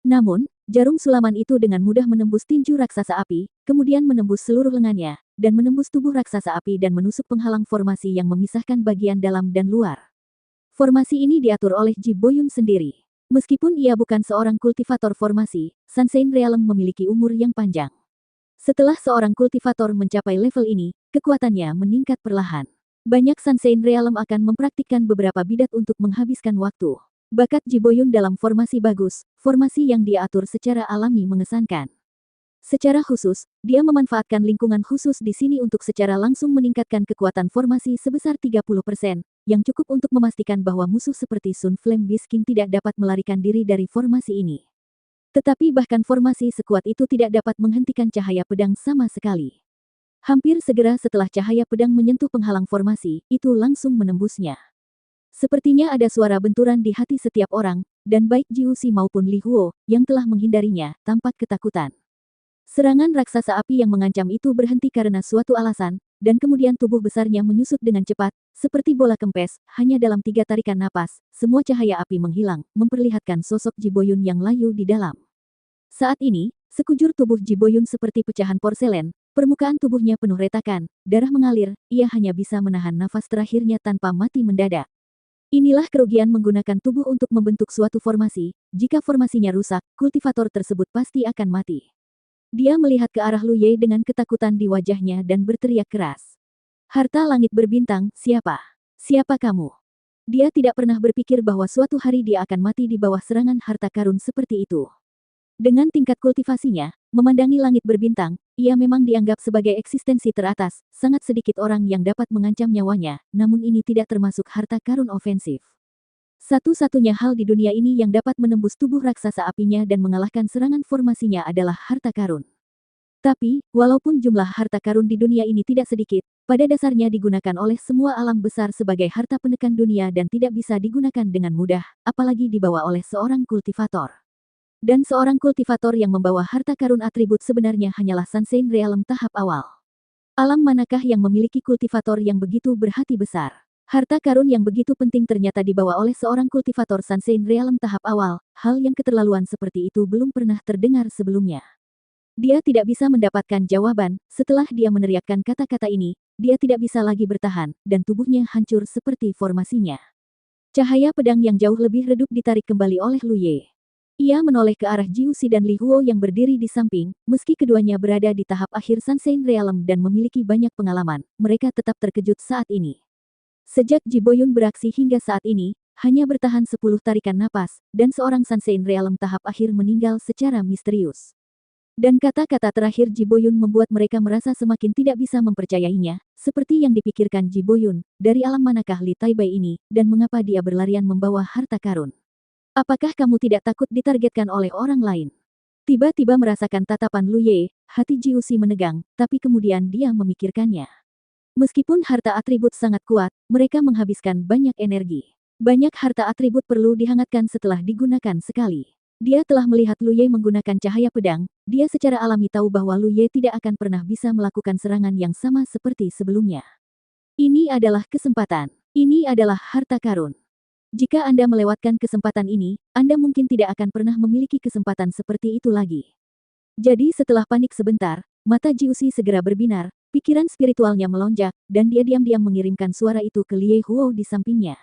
Namun, jarum sulaman itu dengan mudah menembus tinju raksasa api, kemudian menembus seluruh lengannya, dan menembus tubuh raksasa api dan menusuk penghalang formasi yang memisahkan bagian dalam dan luar. Formasi ini diatur oleh Ji Boyun sendiri. Meskipun ia bukan seorang kultivator formasi, Sunshine Realm memiliki umur yang panjang. Setelah seorang kultivator mencapai level ini, kekuatannya meningkat perlahan. Banyak Sunshine Realm akan mempraktikkan beberapa bidat untuk menghabiskan waktu. Bakat Ji Boyun dalam formasi bagus, formasi yang dia atur secara alami mengesankan. Secara khusus, dia memanfaatkan lingkungan khusus di sini untuk secara langsung meningkatkan kekuatan formasi sebesar 30%, yang cukup untuk memastikan bahwa musuh seperti Sun Flame Beast King tidak dapat melarikan diri dari formasi ini. Tetapi bahkan formasi sekuat itu tidak dapat menghentikan cahaya pedang sama sekali. Hampir segera setelah cahaya pedang menyentuh penghalang formasi, itu langsung menembusnya. Sepertinya ada suara benturan di hati setiap orang, dan baik Jiuxi maupun Li Huo, yang telah menghindarinya, tampak ketakutan. Serangan raksasa api yang mengancam itu berhenti karena suatu alasan, dan kemudian tubuh besarnya menyusut dengan cepat, seperti bola kempes, hanya dalam 3 tarikan napas, semua cahaya api menghilang, memperlihatkan sosok Ji Boyun yang layu di dalam. Saat ini, sekujur tubuh Ji Boyun seperti pecahan porselen, permukaan tubuhnya penuh retakan, darah mengalir, ia hanya bisa menahan nafas terakhirnya tanpa mati mendadak. Inilah kerugian menggunakan tubuh untuk membentuk suatu formasi, jika formasinya rusak, kultivator tersebut pasti akan mati. Dia melihat ke arah Lu Ye dengan ketakutan di wajahnya dan berteriak keras. Harta langit berbintang, siapa? Siapa kamu? Dia tidak pernah berpikir bahwa suatu hari dia akan mati di bawah serangan harta karun seperti itu. Dengan tingkat kultivasinya, memandangi langit berbintang, ia memang dianggap sebagai eksistensi teratas, sangat sedikit orang yang dapat mengancam nyawanya, namun ini tidak termasuk harta karun ofensif. Satu-satunya hal di dunia ini yang dapat menembus tubuh raksasa apinya dan mengalahkan serangan formasinya adalah harta karun. Tapi, walaupun jumlah harta karun di dunia ini tidak sedikit, pada dasarnya digunakan oleh semua alam besar sebagai harta penekan dunia dan tidak bisa digunakan dengan mudah, apalagi dibawa oleh seorang kultivator. Dan seorang kultivator yang membawa harta karun atribut sebenarnya hanyalah Sunshine Realm tahap awal. Alam manakah yang memiliki kultivator yang begitu berhati besar? Harta karun yang begitu penting ternyata dibawa oleh seorang kultivator Sunshine Realm tahap awal, hal yang keterlaluan seperti itu belum pernah terdengar sebelumnya. Dia tidak bisa mendapatkan jawaban, setelah dia meneriakkan kata-kata ini, dia tidak bisa lagi bertahan, dan tubuhnya hancur seperti formasinya. Cahaya pedang yang jauh lebih redup ditarik kembali oleh Lu Ye. Ia menoleh ke arah Jiuxi dan Li Huo yang berdiri di samping, meski keduanya berada di tahap akhir Sunshine Realm dan memiliki banyak pengalaman, mereka tetap terkejut saat ini. Sejak Ji Boyun beraksi hingga saat ini, hanya bertahan 10 tarikan napas, dan seorang Sunshine Realm tahap akhir meninggal secara misterius. Dan kata-kata terakhir Ji Boyun membuat mereka merasa semakin tidak bisa mempercayainya, seperti yang dipikirkan Ji Boyun, dari alam manakah Li Taibai ini, dan mengapa dia berlarian membawa harta karun. Apakah kamu tidak takut ditargetkan oleh orang lain? Tiba-tiba merasakan tatapan Lu Ye, hati Jiuxi menegang, tapi kemudian dia memikirkannya. Meskipun harta atribut sangat kuat, mereka menghabiskan banyak energi. Banyak harta atribut perlu dihangatkan setelah digunakan sekali. Dia telah melihat Lu Ye menggunakan cahaya pedang, dia secara alami tahu bahwa Lu Ye tidak akan pernah bisa melakukan serangan yang sama seperti sebelumnya. Ini adalah kesempatan. Ini adalah harta karun. Jika Anda melewatkan kesempatan ini, Anda mungkin tidak akan pernah memiliki kesempatan seperti itu lagi. Jadi setelah panik sebentar, mata Jiuxi segera berbinar, pikiran spiritualnya melonjak, dan dia diam-diam mengirimkan suara itu ke Lie Huo di sampingnya.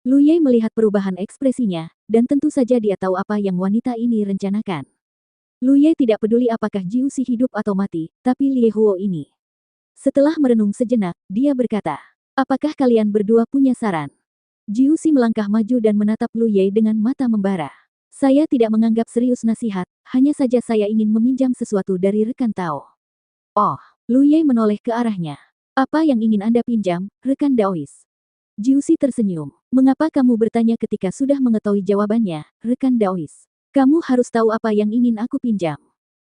Lu Ye melihat perubahan ekspresinya, dan tentu saja dia tahu apa yang wanita ini rencanakan. Lu Ye tidak peduli apakah Jiuxi hidup atau mati, tapi Lie Huo ini. Setelah merenung sejenak, dia berkata, apakah kalian berdua punya saran? Jiuxi melangkah maju dan menatap Lu Ye dengan mata membara. Saya tidak menganggap serius nasihat, hanya saja saya ingin meminjam sesuatu dari rekan Tao. Oh, Lu Ye menoleh ke arahnya. Apa yang ingin Anda pinjam, rekan Daois? Jiuxi tersenyum. Mengapa kamu bertanya ketika sudah mengetahui jawabannya, rekan Daois? Kamu harus tahu apa yang ingin aku pinjam.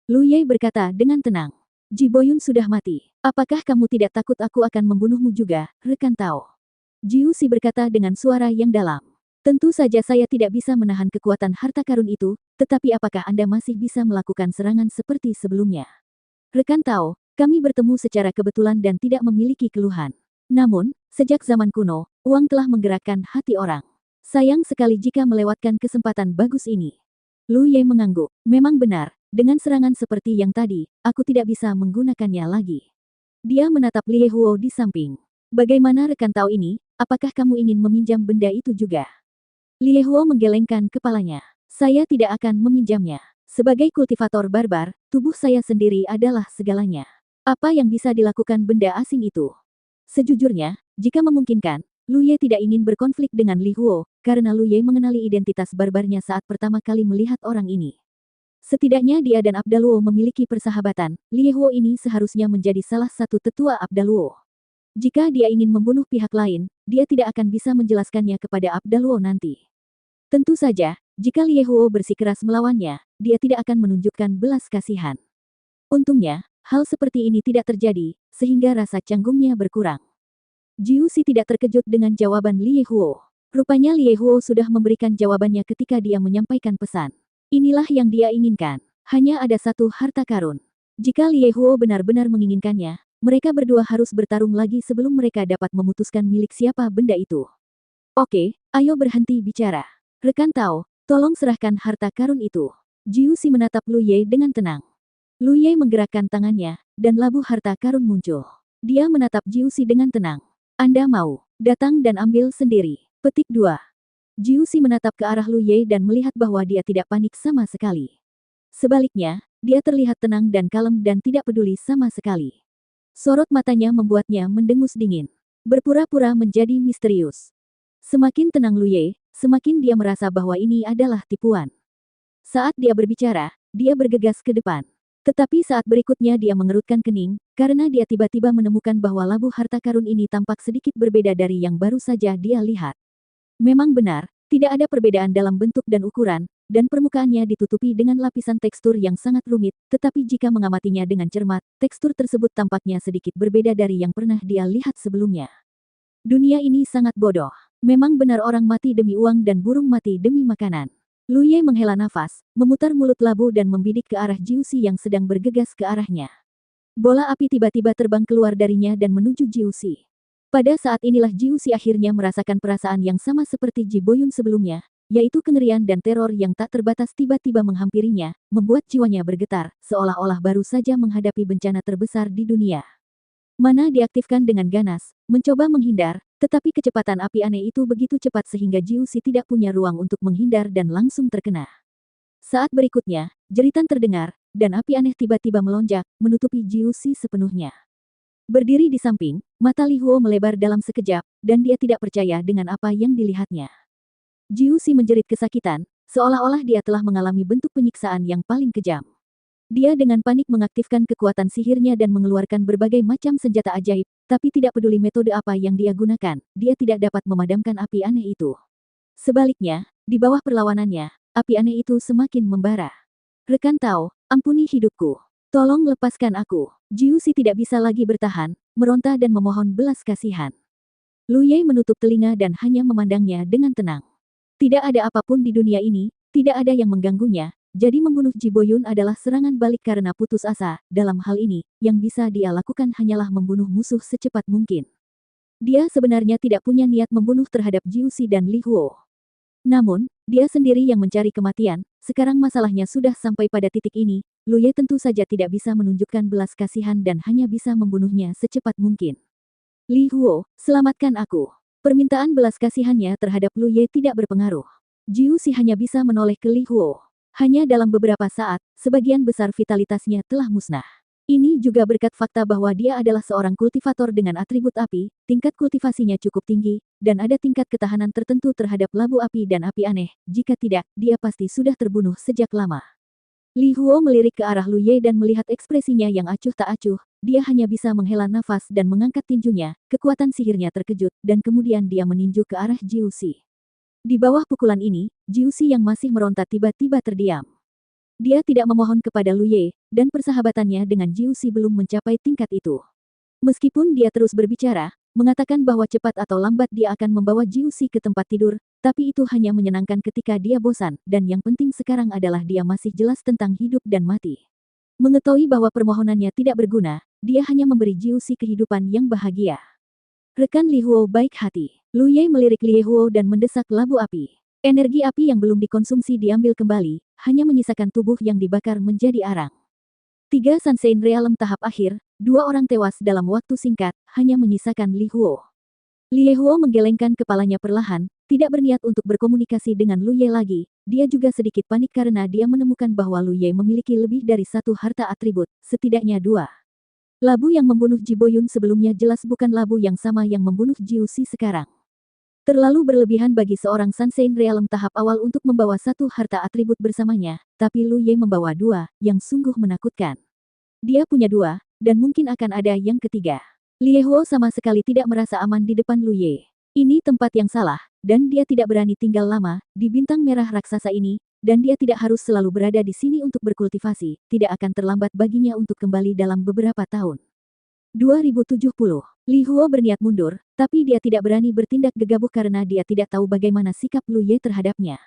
Lu Ye berkata dengan tenang. Ji Boyun sudah mati. Apakah kamu tidak takut aku akan membunuhmu juga, rekan Tao? Jiuxi berkata dengan suara yang dalam. Tentu saja saya tidak bisa menahan kekuatan harta karun itu, tetapi apakah Anda masih bisa melakukan serangan seperti sebelumnya? Rekan Tao, Kami bertemu secara kebetulan dan tidak memiliki keluhan. Namun, sejak zaman kuno, uang telah menggerakkan hati orang. Sayang sekali jika melewatkan kesempatan bagus ini. Lu Ye mengangguk. Memang benar, dengan serangan seperti yang tadi, aku tidak bisa menggunakannya lagi. Dia menatap Lie Huo di samping. Bagaimana rekan Tao ini, apakah kamu ingin meminjam benda itu juga? Lie Huo menggelengkan kepalanya. Saya tidak akan meminjamnya. Sebagai kultivator barbar, tubuh saya sendiri adalah segalanya. Apa yang bisa dilakukan benda asing itu? Sejujurnya, jika memungkinkan, Lu Ye tidak ingin berkonflik dengan Li Huo, karena Lu Ye mengenali identitas barbarnya saat pertama kali melihat orang ini. Setidaknya dia dan Abdaluo memiliki persahabatan, Li Huo ini seharusnya menjadi salah satu tetua Abdaluo. Jika dia ingin membunuh pihak lain, dia tidak akan bisa menjelaskannya kepada Abdaluo nanti. Tentu saja, jika Li Huo bersikeras melawannya, dia tidak akan menunjukkan belas kasihan. Untungnya, hal seperti ini tidak terjadi, sehingga rasa canggungnya berkurang. Jiu Si tidak terkejut dengan jawaban Li Huo. Rupanya Li Huo sudah memberikan jawabannya ketika dia menyampaikan pesan. Inilah yang dia inginkan. Hanya ada satu harta karun. Jika Li Huo benar-benar menginginkannya, mereka berdua harus bertarung lagi sebelum mereka dapat memutuskan milik siapa benda itu. Oke, ayo berhenti bicara. Rekan Tao, tolong serahkan harta karun itu. Jiu Si menatap Lu Ye dengan tenang. Lu Ye menggerakkan tangannya, dan labu harta karun muncul. Dia menatap Jiu Si dengan tenang. Anda mau datang dan ambil sendiri. Petik 2. Jiu Si menatap ke arah Lu Ye dan melihat bahwa dia tidak panik sama sekali. Sebaliknya, dia terlihat tenang dan kalem dan tidak peduli sama sekali. Sorot matanya membuatnya mendengus dingin. Berpura-pura menjadi misterius. Semakin tenang Lu Ye, semakin dia merasa bahwa ini adalah tipuan. Saat dia berbicara, dia bergegas ke depan. Tetapi saat berikutnya dia mengerutkan kening, karena dia tiba-tiba menemukan bahwa labu harta karun ini tampak sedikit berbeda dari yang baru saja dia lihat. Memang benar, tidak ada perbedaan dalam bentuk dan ukuran, dan permukaannya ditutupi dengan lapisan tekstur yang sangat rumit, tetapi jika mengamatinya dengan cermat, tekstur tersebut tampaknya sedikit berbeda dari yang pernah dia lihat sebelumnya. Dunia ini sangat bodoh. Memang benar orang mati demi uang dan burung mati demi makanan. Lu Ye menghela nafas, memutar mulut labu dan membidik ke arah Jiu Si yang sedang bergegas ke arahnya. Bola api tiba-tiba terbang keluar darinya dan menuju Jiu Si. Pada saat inilah Jiu Si akhirnya merasakan perasaan yang sama seperti Ji Boyun sebelumnya, yaitu kengerian dan teror yang tak terbatas tiba-tiba menghampirinya, membuat jiwanya bergetar, seolah-olah baru saja menghadapi bencana terbesar di dunia. Mana diaktifkan dengan ganas, mencoba menghindar, tetapi kecepatan api aneh itu begitu cepat sehingga Jiu Si tidak punya ruang untuk menghindar dan langsung terkena. Saat berikutnya, jeritan terdengar, dan api aneh tiba-tiba melonjak, menutupi Jiu Si sepenuhnya. Berdiri di samping, mata Li Huo melebar dalam sekejap, dan dia tidak percaya dengan apa yang dilihatnya. Jiu Si menjerit kesakitan, seolah-olah dia telah mengalami bentuk penyiksaan yang paling kejam. Dia dengan panik mengaktifkan kekuatan sihirnya dan mengeluarkan berbagai macam senjata ajaib, tapi tidak peduli metode apa yang dia gunakan, dia tidak dapat memadamkan api aneh itu. Sebaliknya, di bawah perlawanannya, api aneh itu semakin membara. Rekan Tao, ampuni hidupku. Tolong lepaskan aku. Jiu Si tidak bisa lagi bertahan, meronta dan memohon belas kasihan. Lu Ye menutup telinga dan hanya memandangnya dengan tenang. Tidak ada apapun di dunia ini, tidak ada yang mengganggunya. Jadi membunuh Ji Boyun adalah serangan balik karena putus asa. Dalam hal ini, yang bisa dia lakukan hanyalah membunuh musuh secepat mungkin. Dia sebenarnya tidak punya niat membunuh terhadap Jiu Si dan Li Huo. Namun, dia sendiri yang mencari kematian. Sekarang masalahnya sudah sampai pada titik ini. Lu Ye tentu saja tidak bisa menunjukkan belas kasihan dan hanya bisa membunuhnya secepat mungkin. Li Huo, selamatkan aku. Permintaan belas kasihannya terhadap Lu Ye tidak berpengaruh. Jiu Si hanya bisa menoleh ke Li Huo. Hanya dalam beberapa saat, sebagian besar vitalitasnya telah musnah. Ini juga berkat fakta bahwa dia adalah seorang kultivator dengan atribut api, tingkat kultivasinya cukup tinggi, dan ada tingkat ketahanan tertentu terhadap labu api dan api aneh. Jika tidak, dia pasti sudah terbunuh sejak lama. Li Huo melirik ke arah Lu Ye dan melihat ekspresinya yang acuh tak acuh, dia hanya bisa menghela nafas dan mengangkat tinjunya, kekuatan sihirnya terkejut, dan kemudian dia meninju ke arah Jiu Si. Di bawah pukulan ini, Jiu Si yang masih meronta tiba-tiba terdiam. Dia tidak memohon kepada Lu Ye, dan persahabatannya dengan Jiu Si belum mencapai tingkat itu. Meskipun dia terus berbicara, mengatakan bahwa cepat atau lambat dia akan membawa Jiu Si ke tempat tidur, tapi itu hanya menyenangkan ketika dia bosan, dan yang penting sekarang adalah dia masih jelas tentang hidup dan mati. Mengetahui bahwa permohonannya tidak berguna, dia hanya memberi Jiuxi kehidupan yang bahagia. Rekan Li Huo baik hati. Lu Ye melirik Li Huo dan mendesak labu api. Energi api yang belum dikonsumsi diambil kembali, hanya menyisakan tubuh yang dibakar menjadi arang. 3 Sansein Realm tahap akhir, 2 orang tewas dalam waktu singkat, hanya menyisakan Li Huo. Li Huo menggelengkan kepalanya perlahan, tidak berniat untuk berkomunikasi dengan Lu Ye lagi. Dia juga sedikit panik karena dia menemukan bahwa Lu Ye memiliki lebih dari 1 harta atribut, setidaknya 2. Labu yang membunuh Ji Boyun sebelumnya jelas bukan labu yang sama yang membunuh Jiuxi sekarang. Terlalu berlebihan bagi seorang Sansein Realm tahap awal untuk membawa 1 harta atribut bersamanya, tapi Lu Ye membawa 2, yang sungguh menakutkan. Dia punya 2, dan mungkin akan ada yang ketiga. Li Huo sama sekali tidak merasa aman di depan Lu Ye. Ini tempat yang salah, dan dia tidak berani tinggal lama di bintang merah raksasa ini, dan dia tidak harus selalu berada di sini untuk berkultivasi, tidak akan terlambat baginya untuk kembali dalam beberapa tahun. 2070. Li Huo berniat mundur, tapi dia tidak berani bertindak gegabah karena dia tidak tahu bagaimana sikap Lu Ye terhadapnya.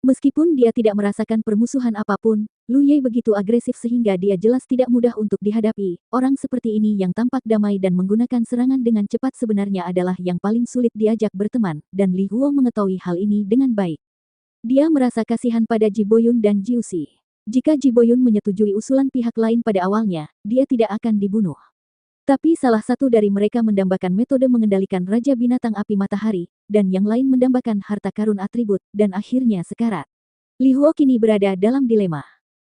Meskipun dia tidak merasakan permusuhan apapun, Lu Ye begitu agresif sehingga dia jelas tidak mudah untuk dihadapi. Orang seperti ini yang tampak damai dan menggunakan serangan dengan cepat sebenarnya adalah yang paling sulit diajak berteman, dan Li Huo mengetahui hal ini dengan baik. Dia merasa kasihan pada Ji Boyun dan Jiuxi. Jika Ji Boyun menyetujui usulan pihak lain pada awalnya, dia tidak akan dibunuh. Tapi salah satu dari mereka mendambakan metode mengendalikan Raja Binatang Api Matahari, dan yang lain mendambakan harta karun atribut, dan akhirnya sekarat. Li Huo kini berada dalam dilema.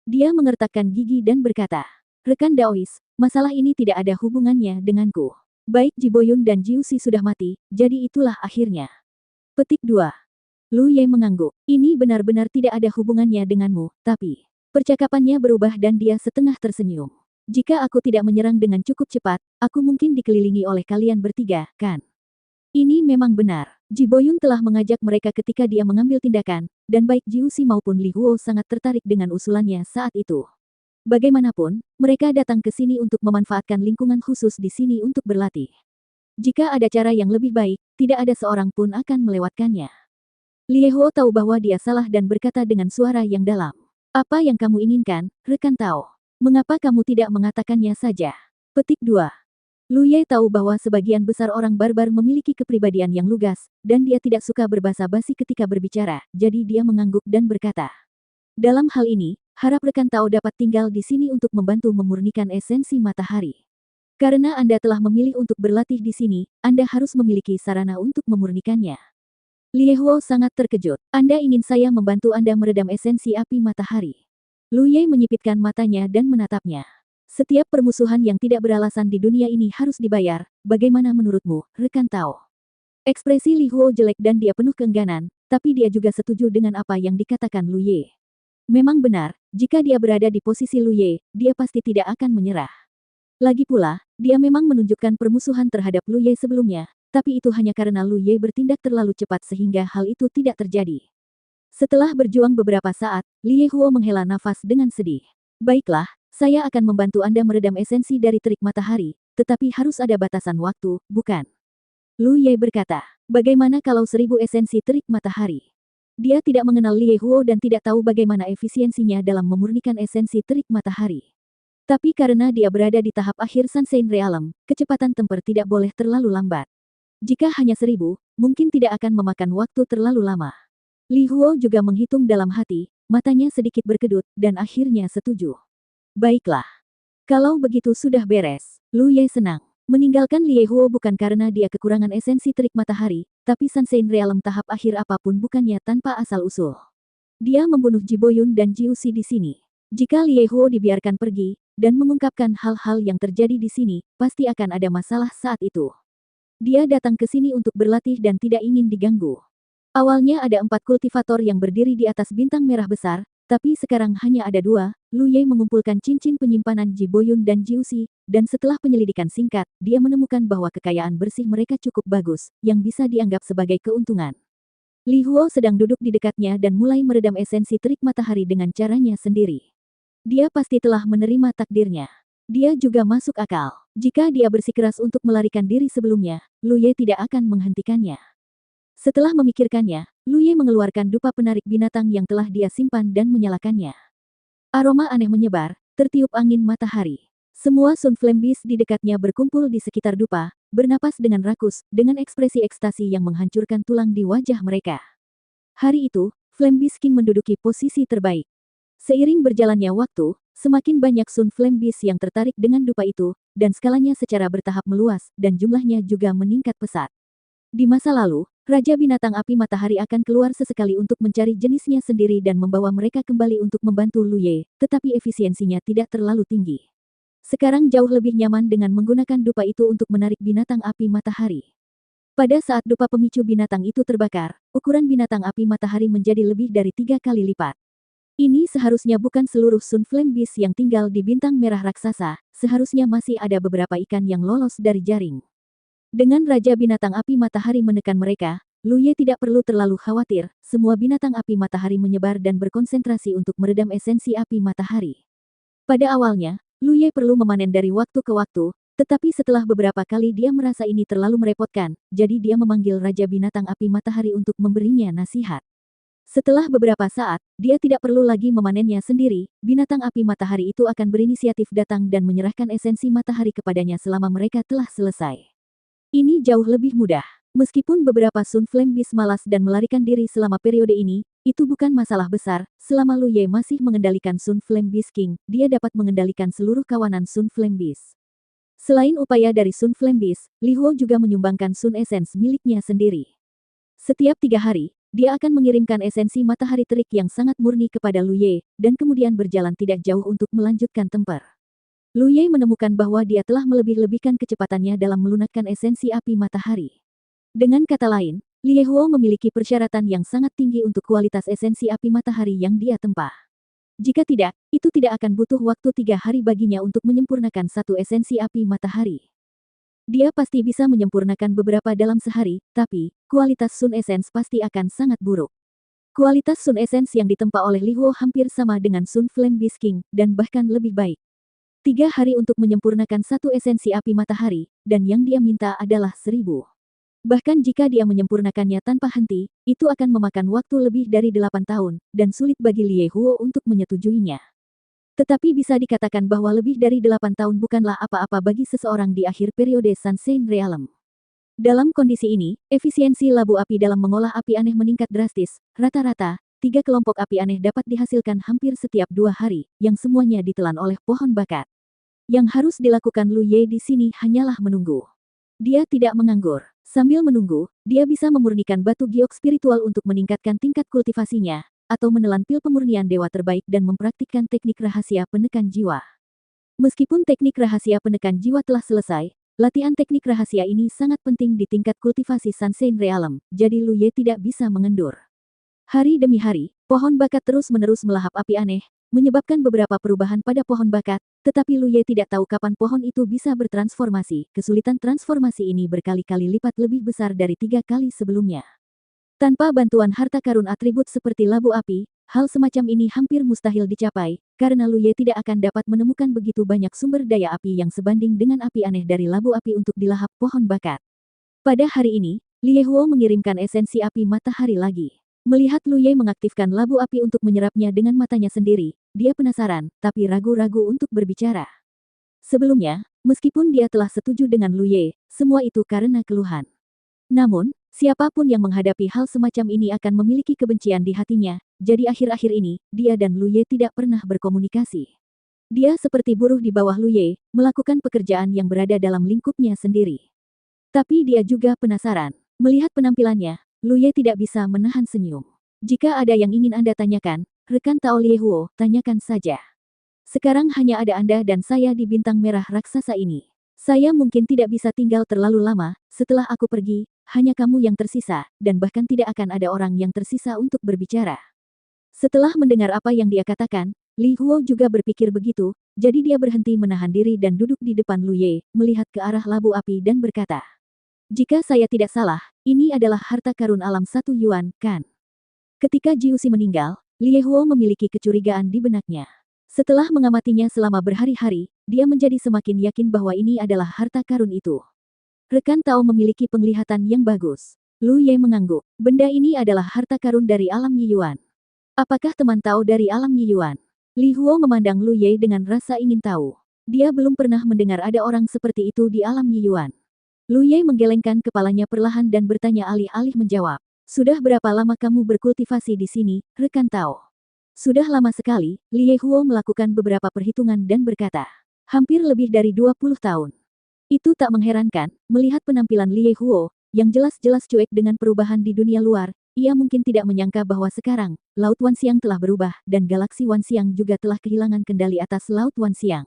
Dia mengertakkan gigi dan berkata, "Rekan Daois, masalah ini tidak ada hubungannya denganku. Baik Ji Boyun dan Jiuxi sudah mati, jadi itulah akhirnya." Petik 2. Lu Ye mengangguk. Ini benar-benar tidak ada hubungannya denganmu, tapi... Percakapannya berubah dan dia setengah tersenyum. Jika aku tidak menyerang dengan cukup cepat, aku mungkin dikelilingi oleh kalian bertiga, kan? Ini memang benar. Ji Boyun telah mengajak mereka ketika dia mengambil tindakan, dan baik Jiuxi maupun Li Huo sangat tertarik dengan usulannya saat itu. Bagaimanapun, mereka datang ke sini untuk memanfaatkan lingkungan khusus di sini untuk berlatih. Jika ada cara yang lebih baik, tidak ada seorang pun akan melewatkannya. Li Huo tahu bahwa dia salah dan berkata dengan suara yang dalam. Apa yang kamu inginkan, rekan Tao? Mengapa kamu tidak mengatakannya saja? Petik 2. Lu Ye tahu bahwa sebagian besar orang barbar memiliki kepribadian yang lugas, dan dia tidak suka berbasa-basi ketika berbicara, jadi dia mengangguk dan berkata. Dalam hal ini, harap rekan Tao dapat tinggal di sini untuk membantu memurnikan esensi matahari. Karena Anda telah memilih untuk berlatih di sini, Anda harus memiliki sarana untuk memurnikannya. Li Huo sangat terkejut. Anda ingin saya membantu Anda meredam esensi api matahari. Lu Ye menyipitkan matanya dan menatapnya. Setiap permusuhan yang tidak beralasan di dunia ini harus dibayar, bagaimana menurutmu, rekan Tao? Ekspresi Li Huo jelek dan dia penuh keengganan, tapi dia juga setuju dengan apa yang dikatakan Lu Ye. Memang benar, jika dia berada di posisi Lu Ye, dia pasti tidak akan menyerah. Lagi pula, dia memang menunjukkan permusuhan terhadap Lu Ye sebelumnya, tapi itu hanya karena Lu Ye bertindak terlalu cepat sehingga hal itu tidak terjadi. Setelah berjuang beberapa saat, Li Huo menghela nafas dengan sedih. Baiklah, saya akan membantu Anda meredam esensi dari terik matahari, tetapi harus ada batasan waktu, bukan? Lu Ye berkata, bagaimana kalau 1000 esensi terik matahari? Dia tidak mengenal Li Huo dan tidak tahu bagaimana efisiensinya dalam memurnikan esensi terik matahari. Tapi karena dia berada di tahap akhir Sansein Realm, kecepatan temper tidak boleh terlalu lambat. Jika hanya 1000, mungkin tidak akan memakan waktu terlalu lama. Li Huo juga menghitung dalam hati, matanya sedikit berkedut, dan akhirnya setuju. Baiklah. Kalau begitu sudah beres. Lu Ye senang. Meninggalkan Li Huo bukan karena dia kekurangan esensi terik matahari, tapi Sansein Realm tahap akhir apapun bukannya tanpa asal-usul. Dia membunuh Ji Boyun dan Jiuxi di sini. Jika Li Huo dibiarkan pergi, dan mengungkapkan hal-hal yang terjadi di sini, pasti akan ada masalah saat itu. Dia datang ke sini untuk berlatih dan tidak ingin diganggu. Awalnya ada 4 kultivator yang berdiri di atas bintang merah besar, tapi sekarang hanya ada 2. Lu Ye mengumpulkan cincin penyimpanan Ji Boyun dan Jiuxi, dan setelah penyelidikan singkat, dia menemukan bahwa kekayaan bersih mereka cukup bagus, yang bisa dianggap sebagai keuntungan. Li Huo sedang duduk di dekatnya dan mulai meredam esensi terik matahari dengan caranya sendiri. Dia pasti telah menerima takdirnya. Dia juga masuk akal. Jika dia bersikeras untuk melarikan diri sebelumnya, Lu Ye tidak akan menghentikannya. Setelah memikirkannya, Lu Ye mengeluarkan dupa penarik binatang yang telah dia simpan dan menyalakannya. Aroma aneh menyebar, tertiup angin matahari. Semua Sun Flame Beast di dekatnya berkumpul di sekitar dupa, bernapas dengan rakus, dengan ekspresi ekstasi yang menghancurkan tulang di wajah mereka. Hari itu, Flame Beast King menduduki posisi terbaik. Seiring berjalannya waktu, semakin banyak Sun Flame Beast yang tertarik dengan dupa itu, dan skalanya secara bertahap meluas, dan jumlahnya juga meningkat pesat. Di masa lalu, Raja Binatang Api Matahari akan keluar sesekali untuk mencari jenisnya sendiri dan membawa mereka kembali untuk membantu Lu Ye, tetapi efisiensinya tidak terlalu tinggi. Sekarang jauh lebih nyaman dengan menggunakan dupa itu untuk menarik binatang api matahari. Pada saat dupa pemicu binatang itu terbakar, ukuran binatang api matahari menjadi lebih dari 3 kali lipat. Ini seharusnya bukan seluruh Sun Flame Beast yang tinggal di bintang merah raksasa, seharusnya masih ada beberapa ikan yang lolos dari jaring. Dengan Raja Binatang Api Matahari menekan mereka, Lu Ye tidak perlu terlalu khawatir, semua binatang api matahari menyebar dan berkonsentrasi untuk meredam esensi api matahari. Pada awalnya, Lu Ye perlu memanen dari waktu ke waktu, tetapi setelah beberapa kali dia merasa ini terlalu merepotkan, jadi dia memanggil Raja Binatang Api Matahari untuk memberinya nasihat. Setelah beberapa saat, dia tidak perlu lagi memanennya sendiri, binatang api matahari itu akan berinisiatif datang dan menyerahkan esensi matahari kepadanya selama mereka telah selesai. Ini jauh lebih mudah. Meskipun beberapa Sun Flame Beast malas dan melarikan diri selama periode ini, itu bukan masalah besar, selama Lu Ye masih mengendalikan Sun Flame Beast King, dia dapat mengendalikan seluruh kawanan Sun Flame Beast. Selain upaya dari Sun Flame Beast, Li Huo juga menyumbangkan Sun Essence miliknya sendiri. Setiap 3 hari, dia akan mengirimkan esensi matahari terik yang sangat murni kepada Lu Ye, dan kemudian berjalan tidak jauh untuk melanjutkan temper. Lu Ye menemukan bahwa dia telah melebih-lebihkan kecepatannya dalam melunakkan esensi api matahari. Dengan kata lain, Li Huo memiliki persyaratan yang sangat tinggi untuk kualitas esensi api matahari yang dia tempah. Jika tidak, itu tidak akan butuh waktu 3 hari baginya untuk menyempurnakan satu esensi api matahari. Dia pasti bisa menyempurnakan beberapa dalam sehari, tapi kualitas Sun Essence pasti akan sangat buruk. Kualitas Sun Essence yang ditempa oleh Li Huo hampir sama dengan Sun Flame Beast King, dan bahkan lebih baik. 3 hari untuk menyempurnakan satu esensi api matahari, dan yang dia minta adalah 1000. Bahkan jika dia menyempurnakannya tanpa henti, itu akan memakan waktu lebih dari 8 tahun, dan sulit bagi Li Huo untuk menyetujuinya. Tetapi bisa dikatakan bahwa lebih dari 8 tahun bukanlah apa-apa bagi seseorang di akhir periode Sunshine Realm. Dalam kondisi ini, efisiensi labu api dalam mengolah api aneh meningkat drastis, rata-rata, 3 kelompok api aneh dapat dihasilkan hampir setiap 2 hari, yang semuanya ditelan oleh pohon bakat. Yang harus dilakukan Lu Ye di sini hanyalah menunggu. Dia tidak menganggur. Sambil menunggu, dia bisa memurnikan batu giok spiritual untuk meningkatkan tingkat kultivasinya, atau menelan pil pemurnian dewa terbaik dan mempraktikkan teknik rahasia penekan jiwa. Meskipun teknik rahasia penekan jiwa telah selesai, latihan teknik rahasia ini sangat penting di tingkat kultivasi Sunshine Realm, jadi Lu Ye tidak bisa mengendur. Hari demi hari, pohon bakat terus-menerus melahap api aneh, menyebabkan beberapa perubahan pada pohon bakat, tetapi Lu Ye tidak tahu kapan pohon itu bisa bertransformasi. Kesulitan transformasi ini berkali-kali lipat lebih besar dari 3 kali sebelumnya. Tanpa bantuan harta karun atribut seperti labu api, hal semacam ini hampir mustahil dicapai, karena Lu Ye tidak akan dapat menemukan begitu banyak sumber daya api yang sebanding dengan api aneh dari labu api untuk dilahap pohon bakat. Pada hari ini, Li Huo mengirimkan esensi api matahari lagi. Melihat Lu Ye mengaktifkan labu api untuk menyerapnya dengan matanya sendiri, dia penasaran, tapi ragu-ragu untuk berbicara. Sebelumnya, meskipun dia telah setuju dengan Lu Ye, semua itu karena keluhan. Namun, siapapun yang menghadapi hal semacam ini akan memiliki kebencian di hatinya, jadi akhir-akhir ini, dia dan Lu Ye tidak pernah berkomunikasi. Dia seperti buruh di bawah Lu Ye, melakukan pekerjaan yang berada dalam lingkupnya sendiri. Tapi dia juga penasaran. Melihat penampilannya, Lu Ye tidak bisa menahan senyum. Jika ada yang ingin Anda tanyakan, rekan Tao Li Huo, tanyakan saja. Sekarang hanya ada Anda dan saya di bintang merah raksasa ini. Saya mungkin tidak bisa tinggal terlalu lama, setelah aku pergi, hanya kamu yang tersisa, dan bahkan tidak akan ada orang yang tersisa untuk berbicara. Setelah mendengar apa yang dia katakan, Li Huo juga berpikir begitu, jadi dia berhenti menahan diri dan duduk di depan Lu Ye, melihat ke arah labu api dan berkata, "Jika saya tidak salah, ini adalah harta karun alam 1 yuan, kan?" Ketika Jiuxi meninggal, Li Huo memiliki kecurigaan di benaknya. Setelah mengamatinya selama berhari-hari, dia menjadi semakin yakin bahwa ini adalah harta karun itu. Rekan Tao memiliki penglihatan yang bagus. Lu Ye mengangguk. Benda ini adalah harta karun dari alam Yiyuan. Apakah teman Tao dari alam Yiyuan? Li Huo memandang Lu Ye dengan rasa ingin tahu. Dia belum pernah mendengar ada orang seperti itu di alam Yiyuan. Lu Ye menggelengkan kepalanya perlahan dan bertanya alih-alih menjawab. Sudah berapa lama kamu berkultivasi di sini, rekan Tao? Sudah lama sekali, Li Huo melakukan beberapa perhitungan dan berkata. Hampir lebih dari 20 tahun. Itu tak mengherankan, melihat penampilan Li Huo, yang jelas-jelas cuek dengan perubahan di dunia luar, ia mungkin tidak menyangka bahwa sekarang, Laut Wanxiang telah berubah dan galaksi Wanxiang juga telah kehilangan kendali atas Laut Wanxiang.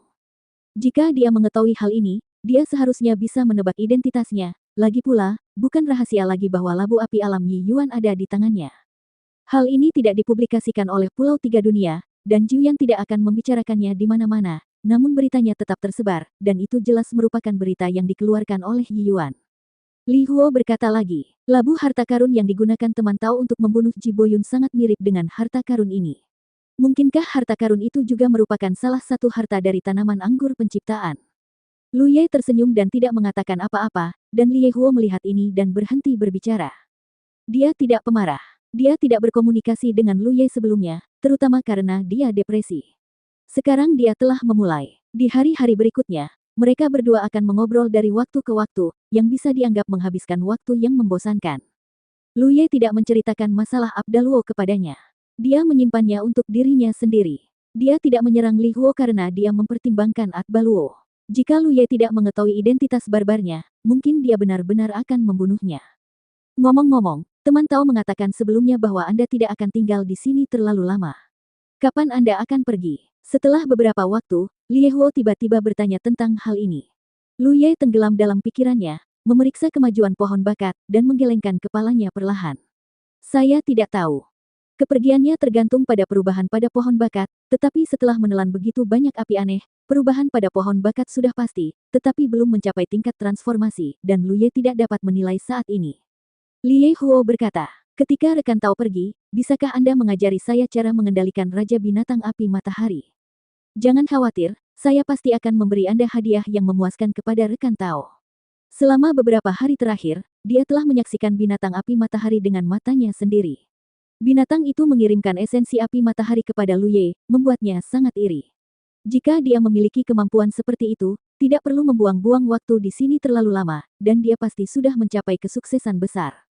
Jika dia mengetahui hal ini, dia seharusnya bisa menebak identitasnya. Lagi pula, bukan rahasia lagi bahwa labu api alam Yi Yuan ada di tangannya. Hal ini tidak dipublikasikan oleh Pulau Tiga Dunia, dan Juyan tidak akan membicarakannya di mana-mana, namun beritanya tetap tersebar, dan itu jelas merupakan berita yang dikeluarkan oleh Yi Yuan. Li Huo berkata lagi, labu harta karun yang digunakan teman Tao untuk membunuh Ji Boyun sangat mirip dengan harta karun ini. Mungkinkah harta karun itu juga merupakan salah satu harta dari tanaman anggur penciptaan? Lu Ye tersenyum dan tidak mengatakan apa-apa, dan Li Huo melihat ini dan berhenti berbicara. Dia tidak pemarah. Dia tidak berkomunikasi dengan Lu Ye sebelumnya, terutama karena dia depresi. Sekarang dia telah memulai. Di hari-hari berikutnya, mereka berdua akan mengobrol dari waktu ke waktu, yang bisa dianggap menghabiskan waktu yang membosankan. Lu Ye tidak menceritakan masalah Abdaluo kepadanya. Dia menyimpannya untuk dirinya sendiri. Dia tidak menyerang Li Huo karena dia mempertimbangkan Abdaluo. Jika Lu Ye tidak mengetahui identitas barbarnya, mungkin dia benar-benar akan membunuhnya. Ngomong-ngomong, teman Tao mengatakan sebelumnya bahwa Anda tidak akan tinggal di sini terlalu lama. Kapan Anda akan pergi? Setelah beberapa waktu, Li Huo tiba-tiba bertanya tentang hal ini. Lu Ye tenggelam dalam pikirannya, memeriksa kemajuan pohon bakat, dan menggelengkan kepalanya perlahan. Saya tidak tahu. Kepergiannya tergantung pada perubahan pada pohon bakat, tetapi setelah menelan begitu banyak api aneh, perubahan pada pohon bakat sudah pasti, tetapi belum mencapai tingkat transformasi, dan Lu Ye tidak dapat menilai saat ini. Li Huo berkata, ketika rekan Tao pergi, bisakah Anda mengajari saya cara mengendalikan Raja Binatang Api Matahari? Jangan khawatir, saya pasti akan memberi Anda hadiah yang memuaskan kepada rekan Tao. Selama beberapa hari terakhir, dia telah menyaksikan binatang api matahari dengan matanya sendiri. Binatang itu mengirimkan esensi api matahari kepada Lu Ye, membuatnya sangat iri. Jika dia memiliki kemampuan seperti itu, tidak perlu membuang-buang waktu di sini terlalu lama, dan dia pasti sudah mencapai kesuksesan besar.